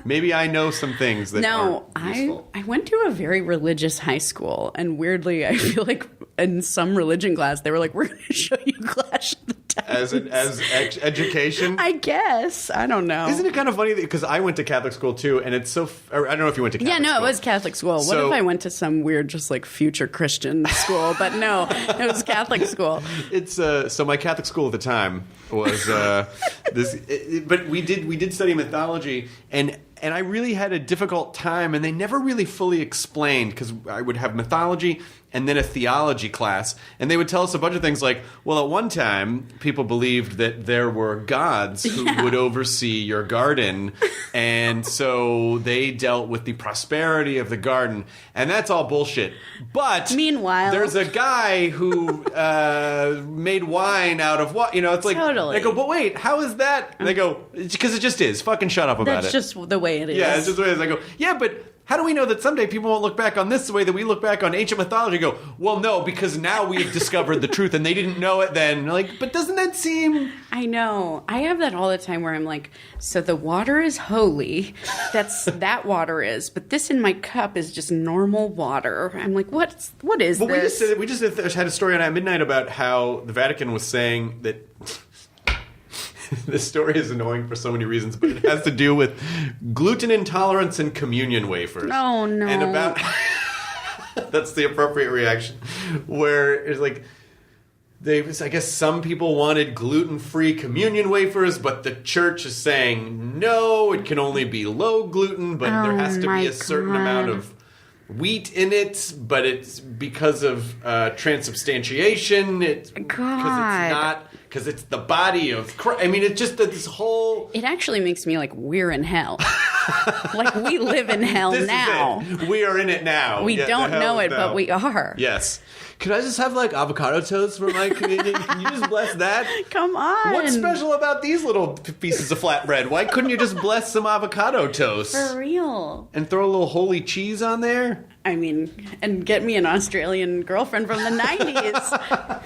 Maybe I know some things that are useful. I went to a very religious high school, and weirdly, I feel like in some religion class, they were like, we're going to show you Clash of the Titans. As education? I guess. I don't know. Isn't it kind of funny, because I went to Catholic school, too, and it's so... I don't know if you went to Catholic school. Yeah, no, it was Catholic school. What if I went to some weird, just like future Christian school? But no, it was Catholic school. It's so my Catholic school at the time was but we did study mythology, and I really had a difficult time, and they never really fully explained, because I would have mythology and then a theology class, and they would tell us a bunch of things like, well, at one time, people believed that there were gods who would oversee your garden, and so they dealt with the prosperity of the garden, and that's all bullshit. But meanwhile, there's a guy who made wine out of what? It's like, totally. They go, but wait, how is that? And they go, because it just is. Fucking shut up about it. That's just the way it is. Yeah, it's just the way it is. I go, yeah, but how do we know that someday people won't look back on this the way that we look back on ancient mythology and go, well, no, because now we've discovered the truth and they didn't know it then. Like, but doesn't that seem... I know. I have that all the time where I'm like, so the water is holy. That water is. But this in my cup is just normal water. I'm like, what is this? We just had a story on At Midnight about how the Vatican was saying that... This story is annoying for so many reasons, but it has to do with gluten intolerance and communion wafers. Oh, no. And about... That's the appropriate reaction. Where it's like... I guess some people wanted gluten-free communion wafers, but the church is saying, no, it can only be low gluten, but there has to be a certain amount of wheat in it, but it's because of transubstantiation. It's because it's the body of Christ. I mean, it's just this whole... It actually makes me like we're in hell. Like we live in hell now. We are in it now. We don't know it, but we are. Yes. Could I just have like avocado toast for my communion? Can you just bless that? Come on. What's special about these little pieces of flatbread? Why couldn't you just bless some avocado toast? For real. And throw a little holy cheese on there? I mean, and get me an Australian girlfriend from the 90s.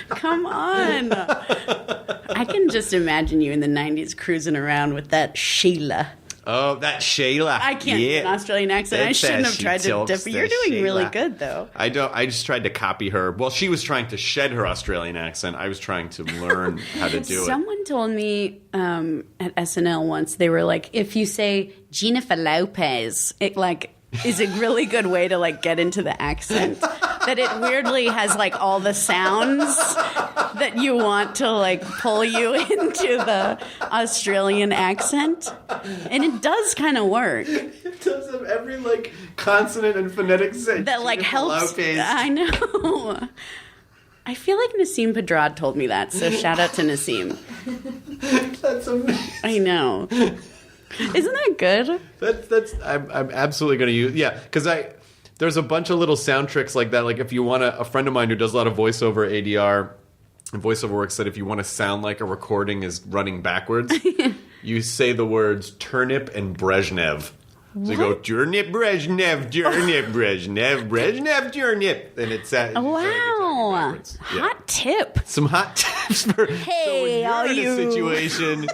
Come on. I can just imagine you in the 90s cruising around with that Sheila. Oh, that Shayla. I can't do an Australian accent. I shouldn't have tried to dip. You're doing really good, though. I just tried to copy her. Well, she was trying to shed her Australian accent. I was trying to learn how to do it. Someone told me at SNL once, they were like, if you say Jennifer Lopez, it like is a really good way to like get into the accent. That it weirdly has like all the sounds that you want to like pull you into the Australian accent. And it does kind of work. It does have every like consonant and phonetic sense. That like helps. Lopez. I know. I feel like Nassim Pedrad told me that, so shout out to Nassim. That's amazing. I know. Isn't that good? I'm absolutely going to use, because there's a bunch of little sound tricks like that. Like if you want a friend of mine who does a lot of voiceover ADR and voiceover work said if you want to sound like a recording is running backwards, you say the words turnip and Brezhnev. So you go turnip Brezhnev, turnip Brezhnev, Brezhnev turnip, and it's wow, hot tip. Some hot tips for hey, so when you're in a situation.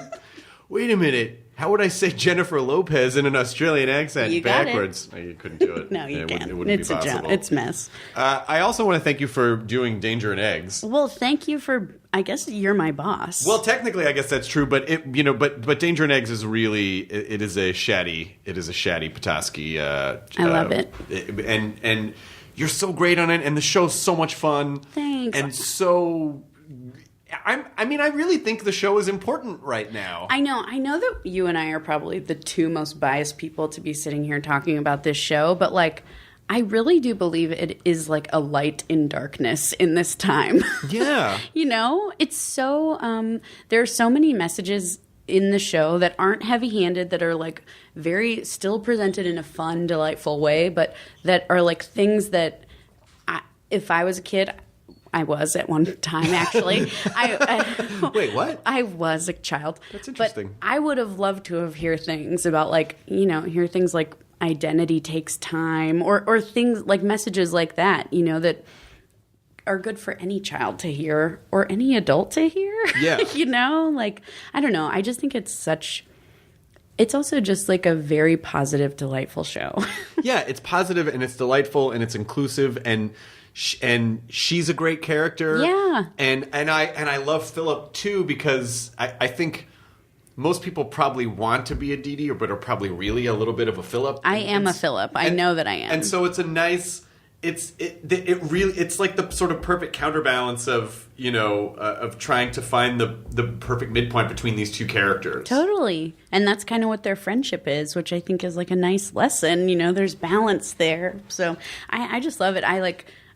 Wait a minute. How would I say Jennifer Lopez in an Australian accent you got backwards? It. You couldn't do it. No, you can't. It wouldn't It's be a possible. It's mess. I also want to thank you for doing Danger and Eggs. Well, thank you for. I guess you're my boss. Well, technically, I guess that's true, but but Danger and Eggs is really it is a Shaddy Petoskey. I love it. And you're so great on it, and the show's so much fun. Thanks. And so. I really think the show is important right now. I know that you and I are probably the two most biased people to be sitting here talking about this show, but like I really do believe it is like a light in darkness in this time. Yeah. It's so there are so many messages in the show that aren't heavy-handed, that are like very still presented in a fun, delightful way, but that are like things that if I was a kid, I was at one time, actually. Wait, what? I was a child. That's interesting. But I would have loved to have hear things about, like, hear things like identity takes time, or things like messages like that, that are good for any child to hear or any adult to hear. Yeah. I don't know. I just think it's also just like a very positive, delightful show. Yeah, it's positive and it's delightful and it's inclusive and she's a great character. Yeah. And I love Philip too, because I think most people probably want to be a Dee Dee, but are probably really a little bit of a Philip. I am a Philip. I know that I am. And so it's a nice. It's like the sort of perfect counterbalance of of trying to find the perfect midpoint between these two characters. Totally. And that's kind of what their friendship is, which I think is like a nice lesson. There's balance there. So I just love it.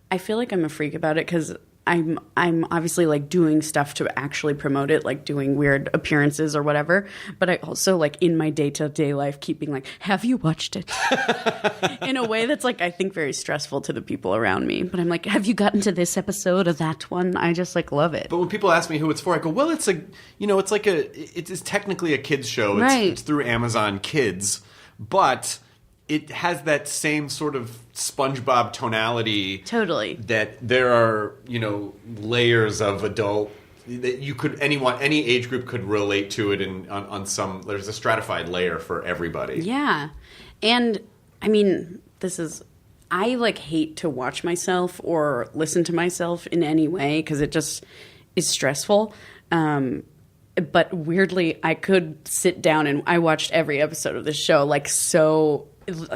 I feel like I'm a freak about it because I'm obviously like doing stuff to actually promote it, like doing weird appearances or whatever. But I also like in my day-to-day life keeping like, have you watched it? In a way that's like I think very stressful to the people around me. But I'm like, have you gotten to this episode of that one? I just like love it. But when people ask me who it's for, I go, well, it's it's technically a kids show. Right. It's through Amazon Kids, but it has that same sort of SpongeBob tonality. Totally. That there are, layers of adult that any age group could relate to it, and on some there's a stratified layer for everybody. Yeah. And I mean, I like hate to watch myself or listen to myself in any way because it just is stressful. But weirdly, I could sit down and I watched every episode of the show like so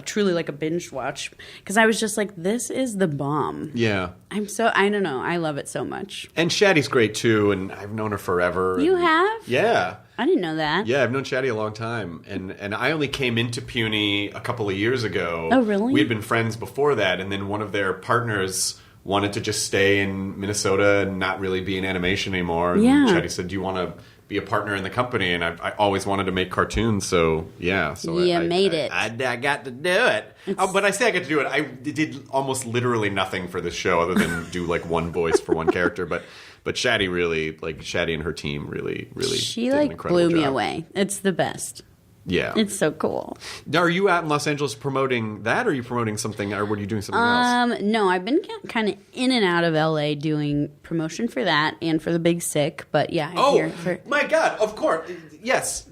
truly like a binge watch because I was just like, this is the bomb. Yeah. I don't know. I love it so much. And Shaddy's great too, and I've known her forever. You have? Yeah. I didn't know that. Yeah, I've known Shaddy a long time, and I only came into Puny a couple of years ago. Oh, really? We had been friends before that, and then one of their partners wanted to just stay in Minnesota and not really be in animation anymore. And Yeah. Shaddy said, "Do you want to be a partner in the company?" And I always wanted to make cartoons, so yeah. So You made it. I got to do it. But I say I got to do it. I did almost literally nothing for this show other than do like one voice for one character, But Shaddy really, like Shaddy and her team really She did an like incredible blew me job. away. It's the best. Yeah. It's so cool. Now, are you out in Los Angeles promoting that, or are you promoting something, or were you doing something else? No, I've been kind of in and out of LA doing promotion for that and for The Big Sick. But yeah, I'm here for... my God, of course. Yes.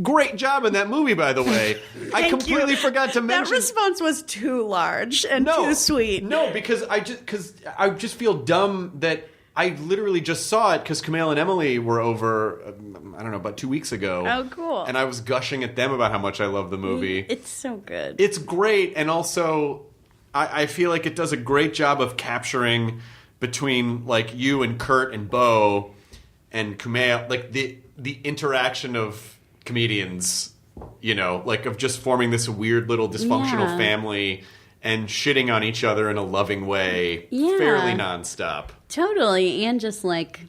Great job in that movie, by the way. I completely forgot to mention. That response was too large and too sweet. No, because I just feel dumb that I literally just saw it because Kumail and Emily were over, I don't know, about 2 weeks ago. Oh, cool. And I was gushing at them about how much I love the movie. It's so good. It's great, and also I feel like it does a great job of capturing between like you and Kurt and Bo and Kumail, like the interaction of comedians, you know, like of just forming this weird little dysfunctional family and shitting on each other in a loving way, fairly nonstop. Totally, and just like,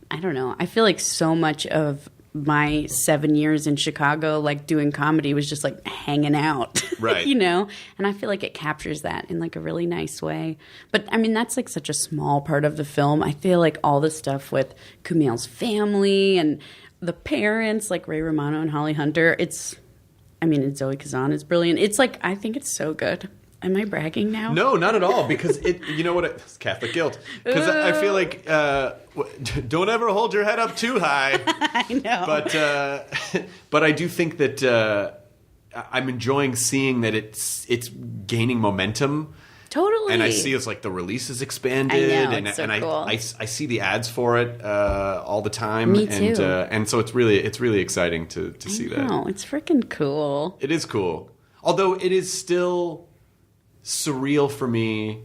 I don't know, I feel like so much of my 7 years in Chicago, like doing comedy, was just like hanging out, right? You know, and I feel like it captures that in like a really nice way. But I mean, that's like such a small part of the film. I feel like all the stuff with Kumail's family and the parents, like Ray Romano and Holly Hunter, and Zoe Kazan is brilliant. It's like, I think it's so good. Am I bragging now? No, not at all. Because you know what? It's Catholic guilt. Because I feel like don't ever hold your head up too high. I know. But I do think that I'm enjoying seeing that it's gaining momentum. Totally. And I see it's like the release is expanded. I know, it's so cool. I see the ads for it all the time. Me too. And so it's really exciting to see that. No, it's freaking cool. It is cool. Although it is still surreal for me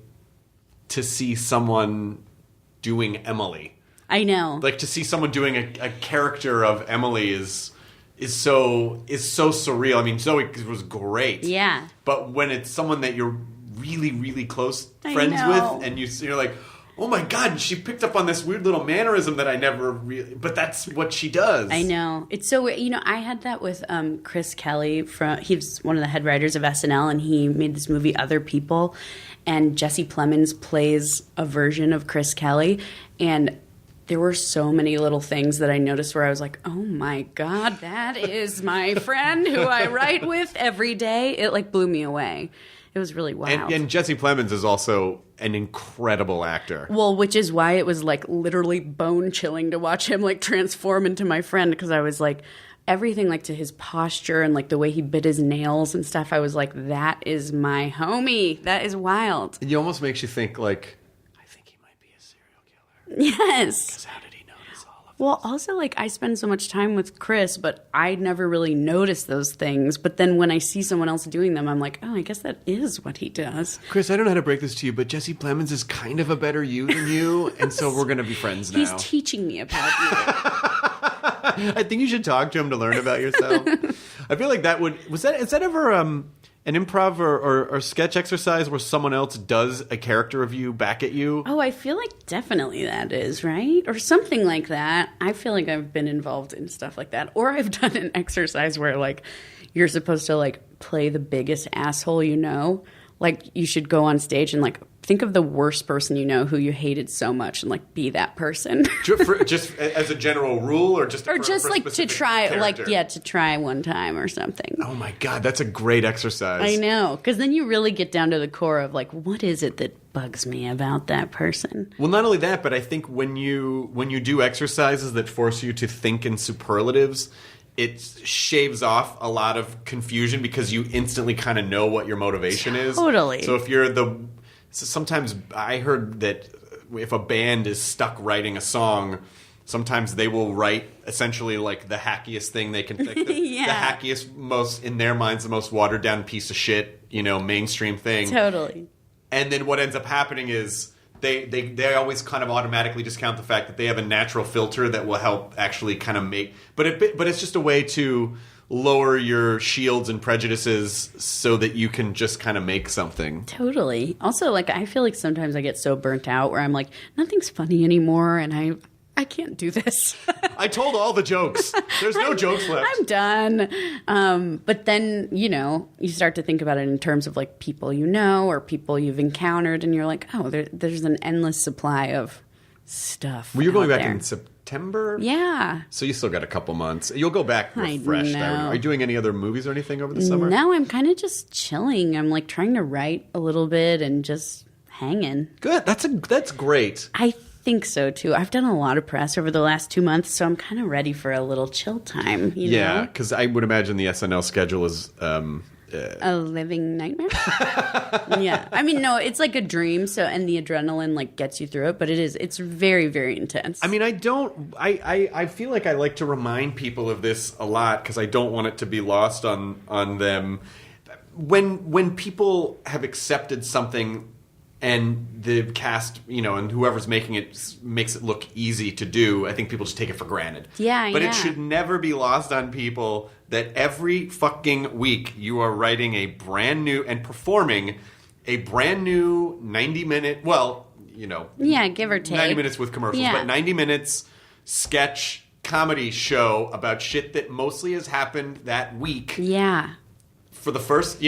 to see someone doing Emily. I know. Like to see someone doing a character of Emily is so surreal. I mean, Zoe was great. Yeah. But when it's someone that you're really, really close I friends know. with, and you're like, oh my God, she picked up on this weird little mannerism that I never really... But that's what she does. I know. It's so... You know, I had that with Chris Kelly. He's one of the head writers of SNL, and he made this movie, Other People. And Jesse Plemons plays a version of Chris Kelly. And there were so many little things that I noticed where I was like, oh my God, that is my friend who I write with every day. It like blew me away. It was really wild. And Jesse Plemons is also an incredible actor. Well, which is why it was like literally bone chilling to watch him like transform into my friend, because I was like, everything like to his posture and like the way he bit his nails and stuff, I was like, that is my homie. That is wild. It almost makes you think like, I think he might be a serial killer. Yes. Because how did he notice all of Well, also, like, I spend so much time with Chris, but I never really notice those things. But then when I see someone else doing them, I'm like, oh, I guess that is what he does. Chris, I don't know how to break this to you, but Jesse Plemons is kind of a better you than you, and so we're going to be friends now. He's teaching me about you. I think you should talk to him to learn about yourself. I feel like that is that ever an improv or sketch exercise where someone else does a character of you back at you? Oh, I feel like definitely that is, right? Or something like that. I feel like I've been involved in stuff like that. Or I've done an exercise where, like, you're supposed to, like, play the biggest asshole you know. Like, you should go on stage and, like, think of the worst person you know who you hated so much and, like, be that person. Just as a general rule, or just like, to try, character? like, yeah, to try one time or something. Oh, my God, that's a great exercise. I know, because then you really get down to the core of, like, what is it that bugs me about that person? Well, not only that, but I think when you do exercises that force you to think in superlatives, it shaves off a lot of confusion because you instantly kind of know what your motivation is. Totally. So if you're sometimes I heard that if a band is stuck writing a song, Sometimes they will write essentially like the hackiest thing they can think. The hackiest, most, in their minds, the most watered down piece of shit, mainstream thing. Totally. And then what ends up happening is they always kind of automatically discount the fact that they have a natural filter that will help actually kind of make... But it's just a way to lower your shields and prejudices so that you can just kind of make something. Totally. Also, like, I feel like sometimes I get so burnt out where I'm like, nothing's funny anymore, and I can't do this. I told all the jokes. There's no jokes left. I'm done. But then, you start to think about it in terms of like people or people you've encountered, and you're like, oh, there's an endless supply of stuff. Well, you're going back there. in September? Yeah. So you still got a couple months. You'll go back refreshed. I know. Are you doing any other movies or anything over the summer? No, I'm kind of just chilling. I'm like trying to write a little bit and just hanging. Good. That's great. I think so too. I've done a lot of press over the last 2 months, so I'm kind of ready for a little chill time. Yeah, because I would imagine the SNL schedule is a living nightmare. Yeah, I mean, no, it's like a dream. So, and the adrenaline like gets you through it, but it's very, very intense. I mean, I feel like I like to remind people of this a lot because I don't want it to be lost on them. When people have accepted something. And the cast, and whoever's making it makes it look easy to do. I think people just take it for granted. Yeah, But it should never be lost on people that every fucking week you are writing a brand new and performing a brand new 90-minute, yeah, give or take 90 minutes with commercials, yeah. but 90 minutes sketch comedy show about shit that mostly has happened that week. Yeah. For the first,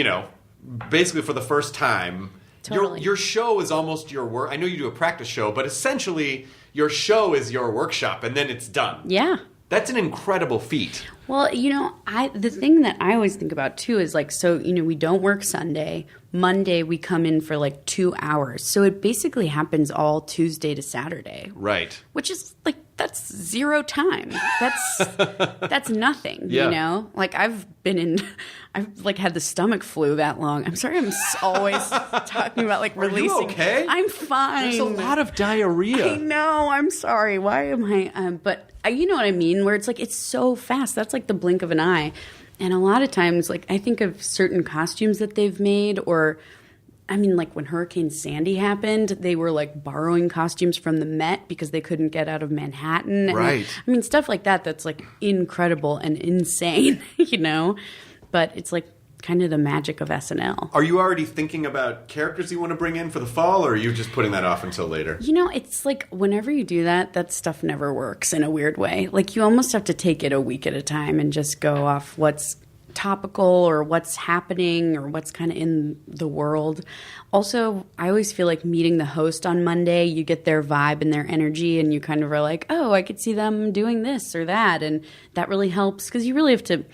basically for the first time. Totally. Your show is almost your work. I know you do a practice show, but essentially your show is your workshop, and then it's done. Yeah. That's an incredible feat. Well, the thing that I always think about, too, is like, so, we don't work Sunday. Monday, we come in for like 2 hours. So it basically happens all Tuesday to Saturday. Right. Which is like, that's zero time. That's nothing, Yeah. Like I've like had the stomach flu that long. I'm sorry I'm always talking about like releasing. Are you okay? I'm fine. There's a lot of diarrhea. I know. I'm sorry. Why am I? But you know what I mean? Where it's like, it's so fast. That's like the blink of an eye. And a lot of times, like, I think of certain costumes that they've made, or, I mean, like when Hurricane Sandy happened, they were like borrowing costumes from the Met because they couldn't get out of Manhattan. And, right. I mean, stuff like that, that's like incredible and insane, But it's like kind of the magic of SNL. Are you already thinking about characters you want to bring in for the fall, or are you just putting that off until later? It's like whenever you do that stuff never works in a weird way. Like you almost have to take it a week at a time and just go off what's topical or what's happening or what's kind of in the world. Also, I always feel like meeting the host on Monday, you get their vibe and their energy, and you kind of are like, oh, I could see them doing this or that. And that really helps because you really have to...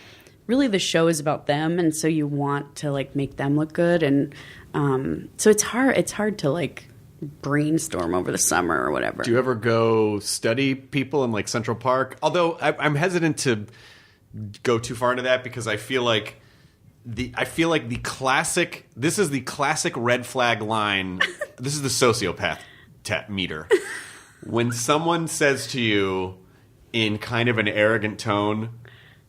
Really, the show is about them, and so you want to like make them look good, and so it's hard. It's hard to like brainstorm over the summer or whatever. Do you ever go study people in like Central Park? Although I'm hesitant to go too far into that because I feel like the classic. This is the classic red flag line. This is the sociopath meter. When someone says to you in kind of an arrogant tone,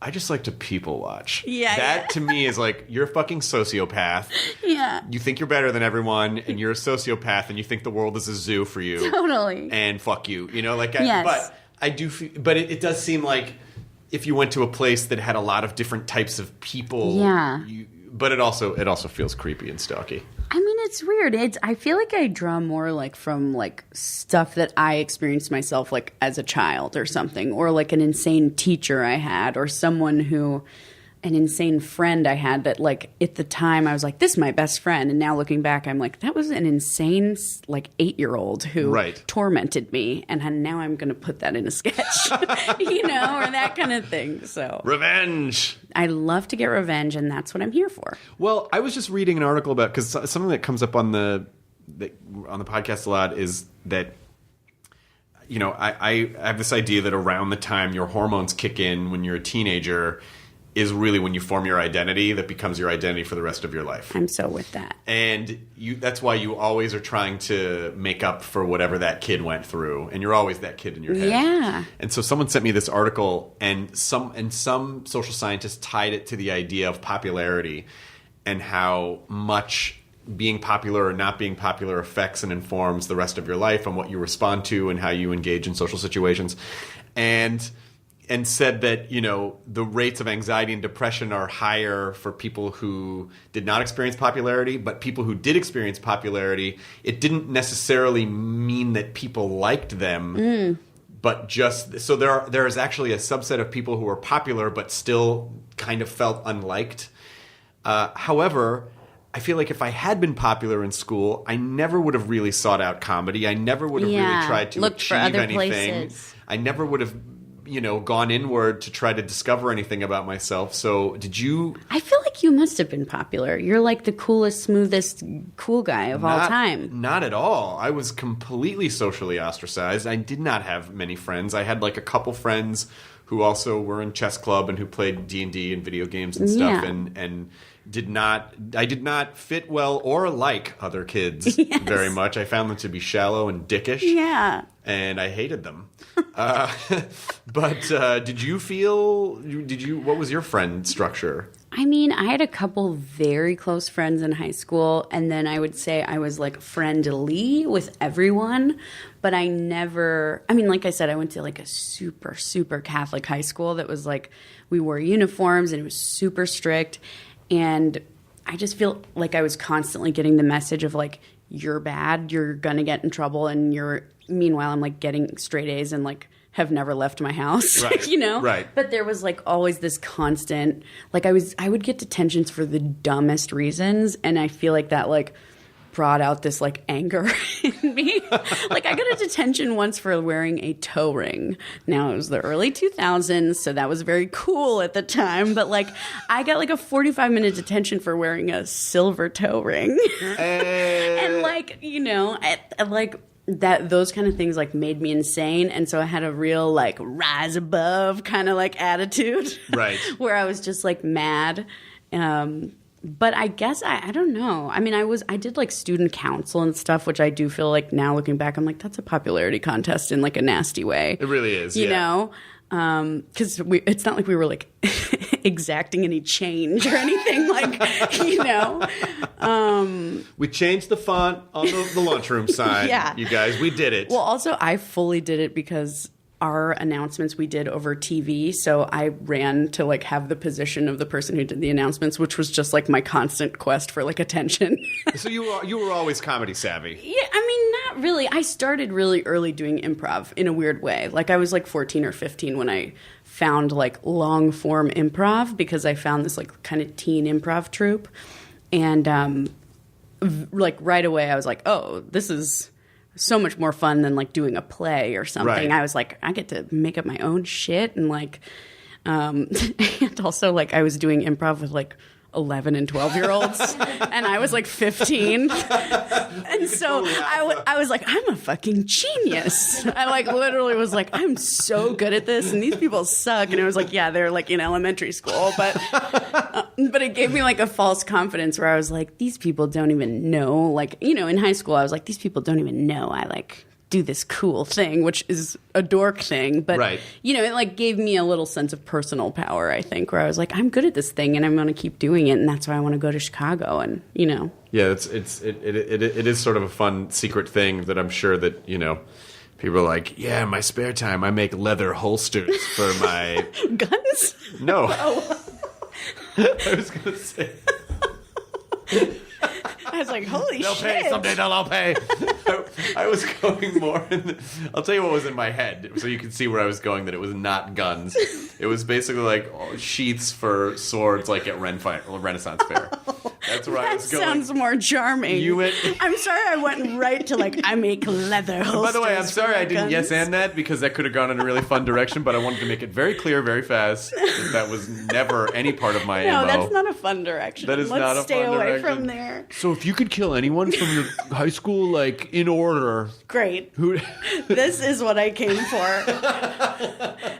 I just like to people watch. Yeah. That to me is like, you're a fucking sociopath. Yeah. You think you're better than everyone, and you're a sociopath, and you think the world is a zoo for you. Totally. And fuck you. Yes. But I do but it does seem like if you went to a place that had a lot of different types of people. Yeah. But it also feels creepy and stalky. I mean, it's weird. I feel like I draw more like from like stuff that I experienced myself like as a child or something, or like an insane teacher I had, or an insane friend I had that like at the time I was like, this is my best friend. And now looking back, I'm like, that was an insane like 8-year-old who tormented me. And now I'm going to put that in a sketch, or that kind of thing. So revenge. I love to get revenge, and that's what I'm here for. Well, I was just reading an article about, because something that comes up on the podcast a lot is that, I have this idea that around the time your hormones kick in when you're a teenager is really when you form your identity that becomes your identity for the rest of your life. I'm so with that. And that's why you always are trying to make up for whatever that kid went through. And you're always that kid in your head. Yeah. And so someone sent me this article, and some social scientists tied it to the idea of popularity and how much being popular or not being popular affects and informs the rest of your life and what you respond to and how you engage in social situations. And said that, the rates of anxiety and depression are higher for people who did not experience popularity, but people who did experience popularity, it didn't necessarily mean that people liked them, but just so there is actually a subset of people who are popular but still kind of felt unliked. However, I feel like if I had been popular in school, I never would have really sought out comedy. I never would have really tried to looked achieve for other anything. places. I never would have gone inward to try to discover anything about myself. So did you... I feel like you must have been popular. You're like the coolest, smoothest, cool guy of all time. Not at all. I was completely socially ostracized. I did not have many friends. I had like a couple friends who also were in chess club and who played D&D and video games and stuff, and I did not fit well or like other kids very much. I found them to be shallow and dickish. Yeah. And I hated them. But did you what was your friend structure? I mean, I had a couple very close friends in high school, and then I would say I was like friendly with everyone, but I never, like I said, I went to like a super, super Catholic high school that was like, we wore uniforms and it was super strict. And I just feel like I was constantly getting the message of like, you're bad, you're gonna get in trouble, and meanwhile I'm like getting straight A's and like have never left my house, right. Right. But there was like always this constant, like I would get detentions for the dumbest reasons, and I feel like that like brought out this like anger in me. Like I got a detention once for wearing a toe ring. Now it was the early 2000s, so that was very cool at the time, but like I got like a 45-minute detention for wearing a silver toe ring. And like, like that those kind of things like made me insane, and so I had a real like rise above kind of like attitude, right? Where I was just like mad. But I guess I don't know. I mean, I did like student council and stuff, which I do feel like now looking back, I'm like, that's a popularity contest in like a nasty way. It really is, you know. Because it's not like we were like exacting any change or anything, like, we changed the font on the lunchroom sign. Yeah. You guys, we did it. Well, also, I fully did it because our announcements we did over TV, so I ran to like have the position of the person who did the announcements, which was just like my constant quest for like attention. So you were always comedy savvy. Yeah, I mean, not really. I started really early doing improv in a weird way. Like I was like 14 or 15 when I found like long form improv, because I found this like kind of teen improv troupe, and like right away I was like, oh, this is so much more fun than like doing a play or something. Right. I was like, I get to make up my own shit, and like, and also like I was doing improv with like 11 and 12-year-olds, and I was like 15, and so I was like, I'm a fucking genius. I like literally was like, I'm so good at this, and these people suck. And I was like, yeah, they're like in elementary school, but it gave me like a false confidence where I was like, these people don't even know. Like, in high school, I was like, these people don't even know I like do this cool thing, which is a dork thing, but right. It like gave me a little sense of personal power, I think, where I was like, I'm good at this thing and I'm going to keep doing it, and that's why I want to go to Chicago. And yeah, it is sort of a fun secret thing that I'm sure that people are like, yeah, in my spare time I make leather holsters for my guns. No, oh. I was gonna say. I was like, holy they'll shit. Pay someday. They'll all pay. I was going more. I'll tell you what was in my head, so you can see where I was going. That it was not guns. It was basically like sheaths for swords, like at Renaissance Fair. That's where I was going. Sounds more charming. You went. I'm sorry, I went right to like I make leather holsters. By the way, I'm sorry I didn't guns. yes and that because that could have gone in a really fun direction, but I wanted to make it very clear, very fast that was never any part of my No, MO. that's not a fun direction. That is Let's not a stay fun away direction. from there. So if you could kill anyone from your high school, like in order, Great. who? This is what I came for.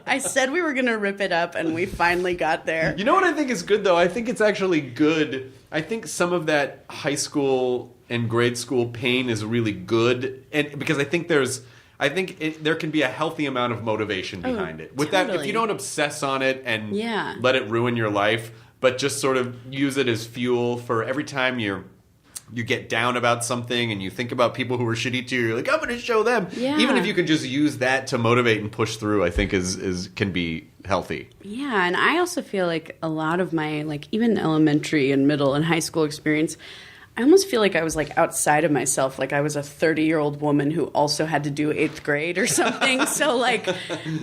I said we were going to rip it up, and we finally got there. You know what I think is good though? I think it's actually good. I think some of that high school and grade school pain is really good, and because I think there can be a healthy amount of motivation behind it. With that, if totally. you don't obsess on it and Yeah. let it ruin your life, but just sort of use it as fuel for every time you get down about something and you think about people who are shitty to you, you're like, I'm going to show them. Yeah. Even if you can just use that to motivate and push through, I think can be healthy. Yeah, and I also feel like a lot of my, like, even elementary and middle and high school experience, I almost feel like I was, like, outside of myself. Like, I was a 30-year-old woman who also had to do 8th grade or something. So, like,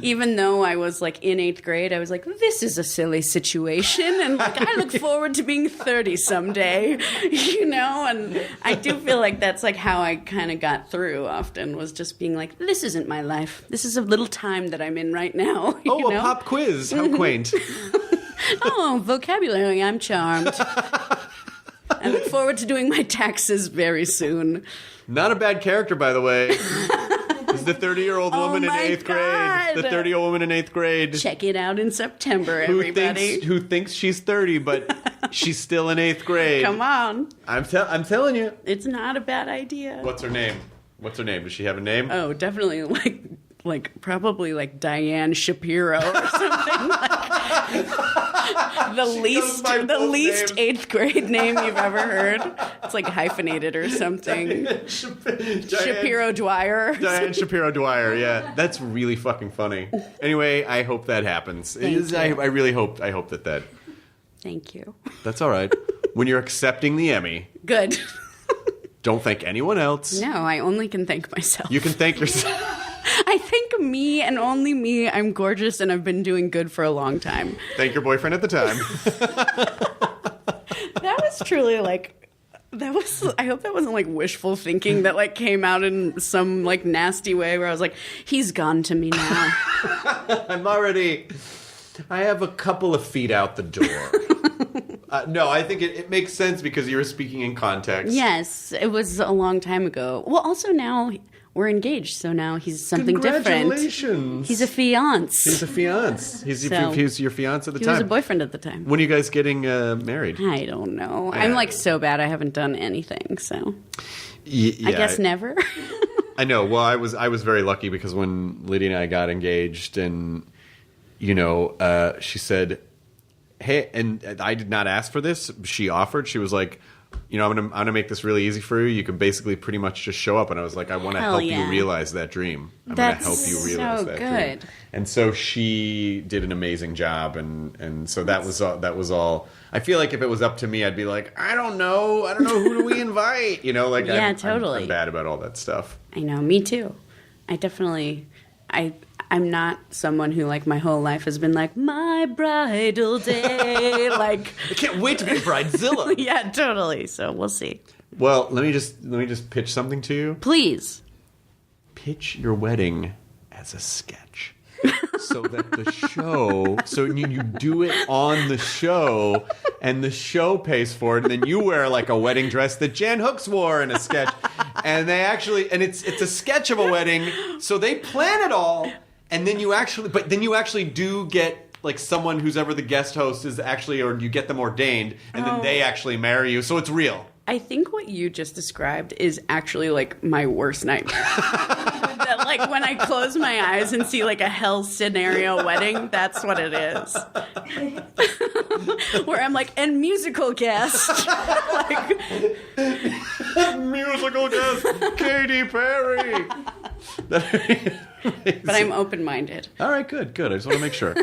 even though I was, like, in 8th grade, I was like, this is a silly situation. And, like, I look forward to being 30 someday, you know? And I do feel like that's, like, how I kind of got through often, was just being like, this isn't my life. This is a little time that I'm in right now. Oh, you know? a pop quiz. How quaint. Oh, vocabulary, I'm charmed. I look forward to doing my taxes very soon. Not a bad character, by the way. It's the 30-year-old woman in my 8th God. grade. The 30-year-old woman in 8th grade. Check it out in September, Who everybody. thinks she's 30, but she's still in 8th grade. Come on. I'm telling you. It's not a bad idea. What's her name? Does she have a name? Oh, definitely like probably like Diane Shapiro or something. The least names. 8th grade name you've ever heard. It's like hyphenated or something. Shapiro Dwyer. Diane Shapiro Dwyer, yeah. That's really fucking funny. Anyway, I hope that happens. I really hope that Thank you. that's all right. When you're accepting the Emmy, Good. don't thank anyone else. No, I only can thank myself. You can thank yourself. I thank me and only me. I'm gorgeous and I've been doing good for a long time. Thank your boyfriend at the time. That was truly like, I hope that wasn't like wishful thinking that like came out in some like nasty way where I was like, he's gone to me now. I have a couple of feet out the door. No, I think it makes sense because you were speaking in context. Yes, it was a long time ago. Well, also now we're engaged, so now he's something different. Congratulations. He's a fiance. He's a fiance. He's your fiance at the He time. was a boyfriend at the time. When are you guys getting married? I don't know. I'm like so bad I haven't done anything, so Yeah, I guess never. I know. Well, I was very lucky because when Lydia and I got engaged, and she said, "Hey," and I did not ask for this. She offered. She was like, I'm gonna make this really easy for you. You can basically pretty much just show up." And I was like, "I want to help you realize that dream. I'm going to help you realize that dream." And so she did an amazing job, and so that was all. I feel like if it was up to me, I'd be like, I don't know who do we invite? Yeah, totally. I'm bad about all that stuff. I know, me too. I'm not someone who like my whole life has been like my bridal day. Like I can't wait to be bridezilla. Yeah, totally. So we'll see. Well, let me just pitch something to you. Please. Pitch your wedding as a sketch. So that the show, so you do it on the show, and the show pays for it, and then you wear like a wedding dress that Jan Hooks wore in a sketch, and it's a sketch of a wedding, so they plan it all, and then you actually do get like someone who's ever the guest host is actually, or you get them ordained, and then they actually marry you, so it's real. I think what you just described is actually like my worst nightmare. That like when I close my eyes and see like a hell scenario wedding, that's what it is. Where I'm like, and musical guest. Like, musical guest, Katy Perry. but I'm open-minded. All right, good. I just want to make sure.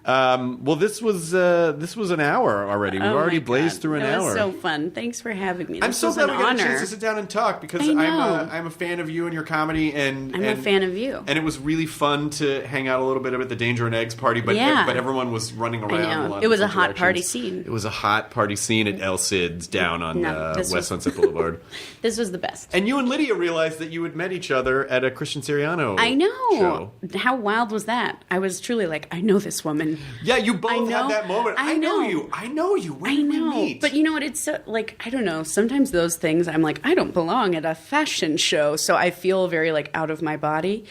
Well, this was an hour already. We've already blazed through an hour. It was so fun. Thanks for having me. I'm so glad we got a chance to sit down and talk because I'm a fan of you and your comedy, and I'm a fan of you. And it was really fun to hang out a little bit at the Danger and Eggs party, but everyone was running around. I know. It was a hot party scene. It was a hot party scene at El Cid's down on West Sunset Boulevard. This was the best. And you and Lydia realized that you had met each other at a Christian Siriano show. Show. How wild was that? I was truly like, I know this woman. Yeah, you both had that moment. I know you. I know you. Where did we meet? But you know what? It's so, like, I don't know. Sometimes those things, I'm like, I don't belong at a fashion show. So I feel very like out of my body.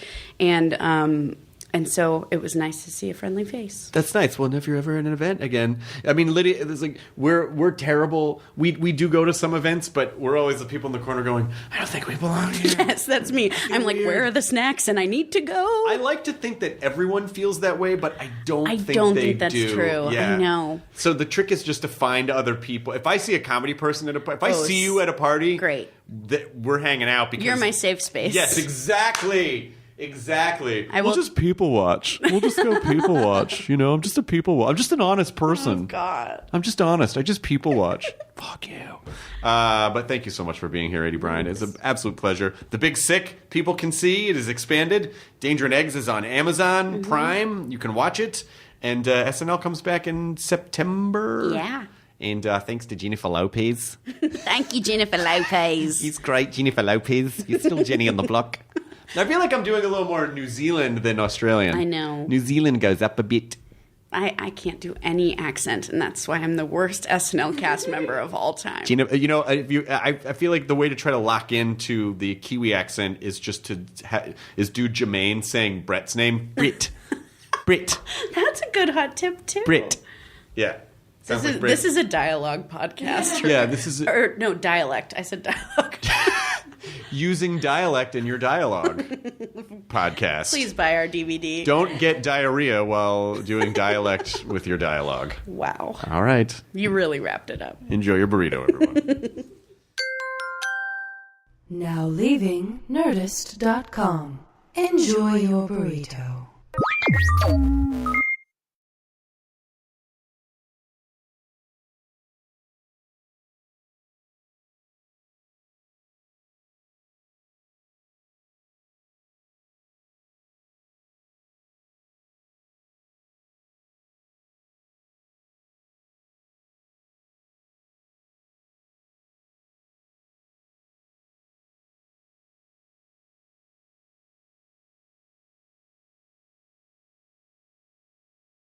And so it was nice to see a friendly face. That's nice. Well, if you're ever at an event again, I mean, Lydia, it's like we're terrible. We do go to some events, but we're always the people in the corner going, I don't think we belong here. Yes, that's me. I'm like, where are the snacks? And I need to go. I like to think that everyone feels that way, but I don't think that's do. True. Yeah. I know. So the trick is just to find other people. If I see a comedy person if I see you at a party, great. We're hanging out because you're my safe space. Yes, exactly. Exactly. We'll just people watch. We'll just go people watch. You know, I'm just a people watch. I'm just an honest person. Oh, God. I'm just honest. I just people watch. Fuck you. But thank you so much for being here, Aidy Bryant. It's an absolute pleasure. The Big Sick, people can see. It is expanded. Danger and Eggs is on Amazon Prime. You can watch it. And SNL comes back in September. Yeah. And thanks to Jennifer Lopez. Thank you, Jennifer Lopez. He's great, Jennifer Lopez. You're still Jenny on the block. I feel like I'm doing a little more New Zealand than Australian. I know. New Zealand goes up a bit. I can't do any accent, and that's why I'm the worst SNL cast member of all time. You know, I feel like the way to try to lock into the Kiwi accent is just to do Jermaine saying Brett's name. Brit. Brit. That's a good hot tip, too. Brit. Yeah. This is a dialogue podcast. Right? Yeah, this is... No, dialect. I said dialogue. Using dialect in your dialogue podcast. Please buy our DVD. Don't get diarrhea while doing dialect with your dialogue. Wow. All right. You really wrapped it up. Enjoy your burrito, everyone. Now leaving Nerdist.com. Enjoy your burrito.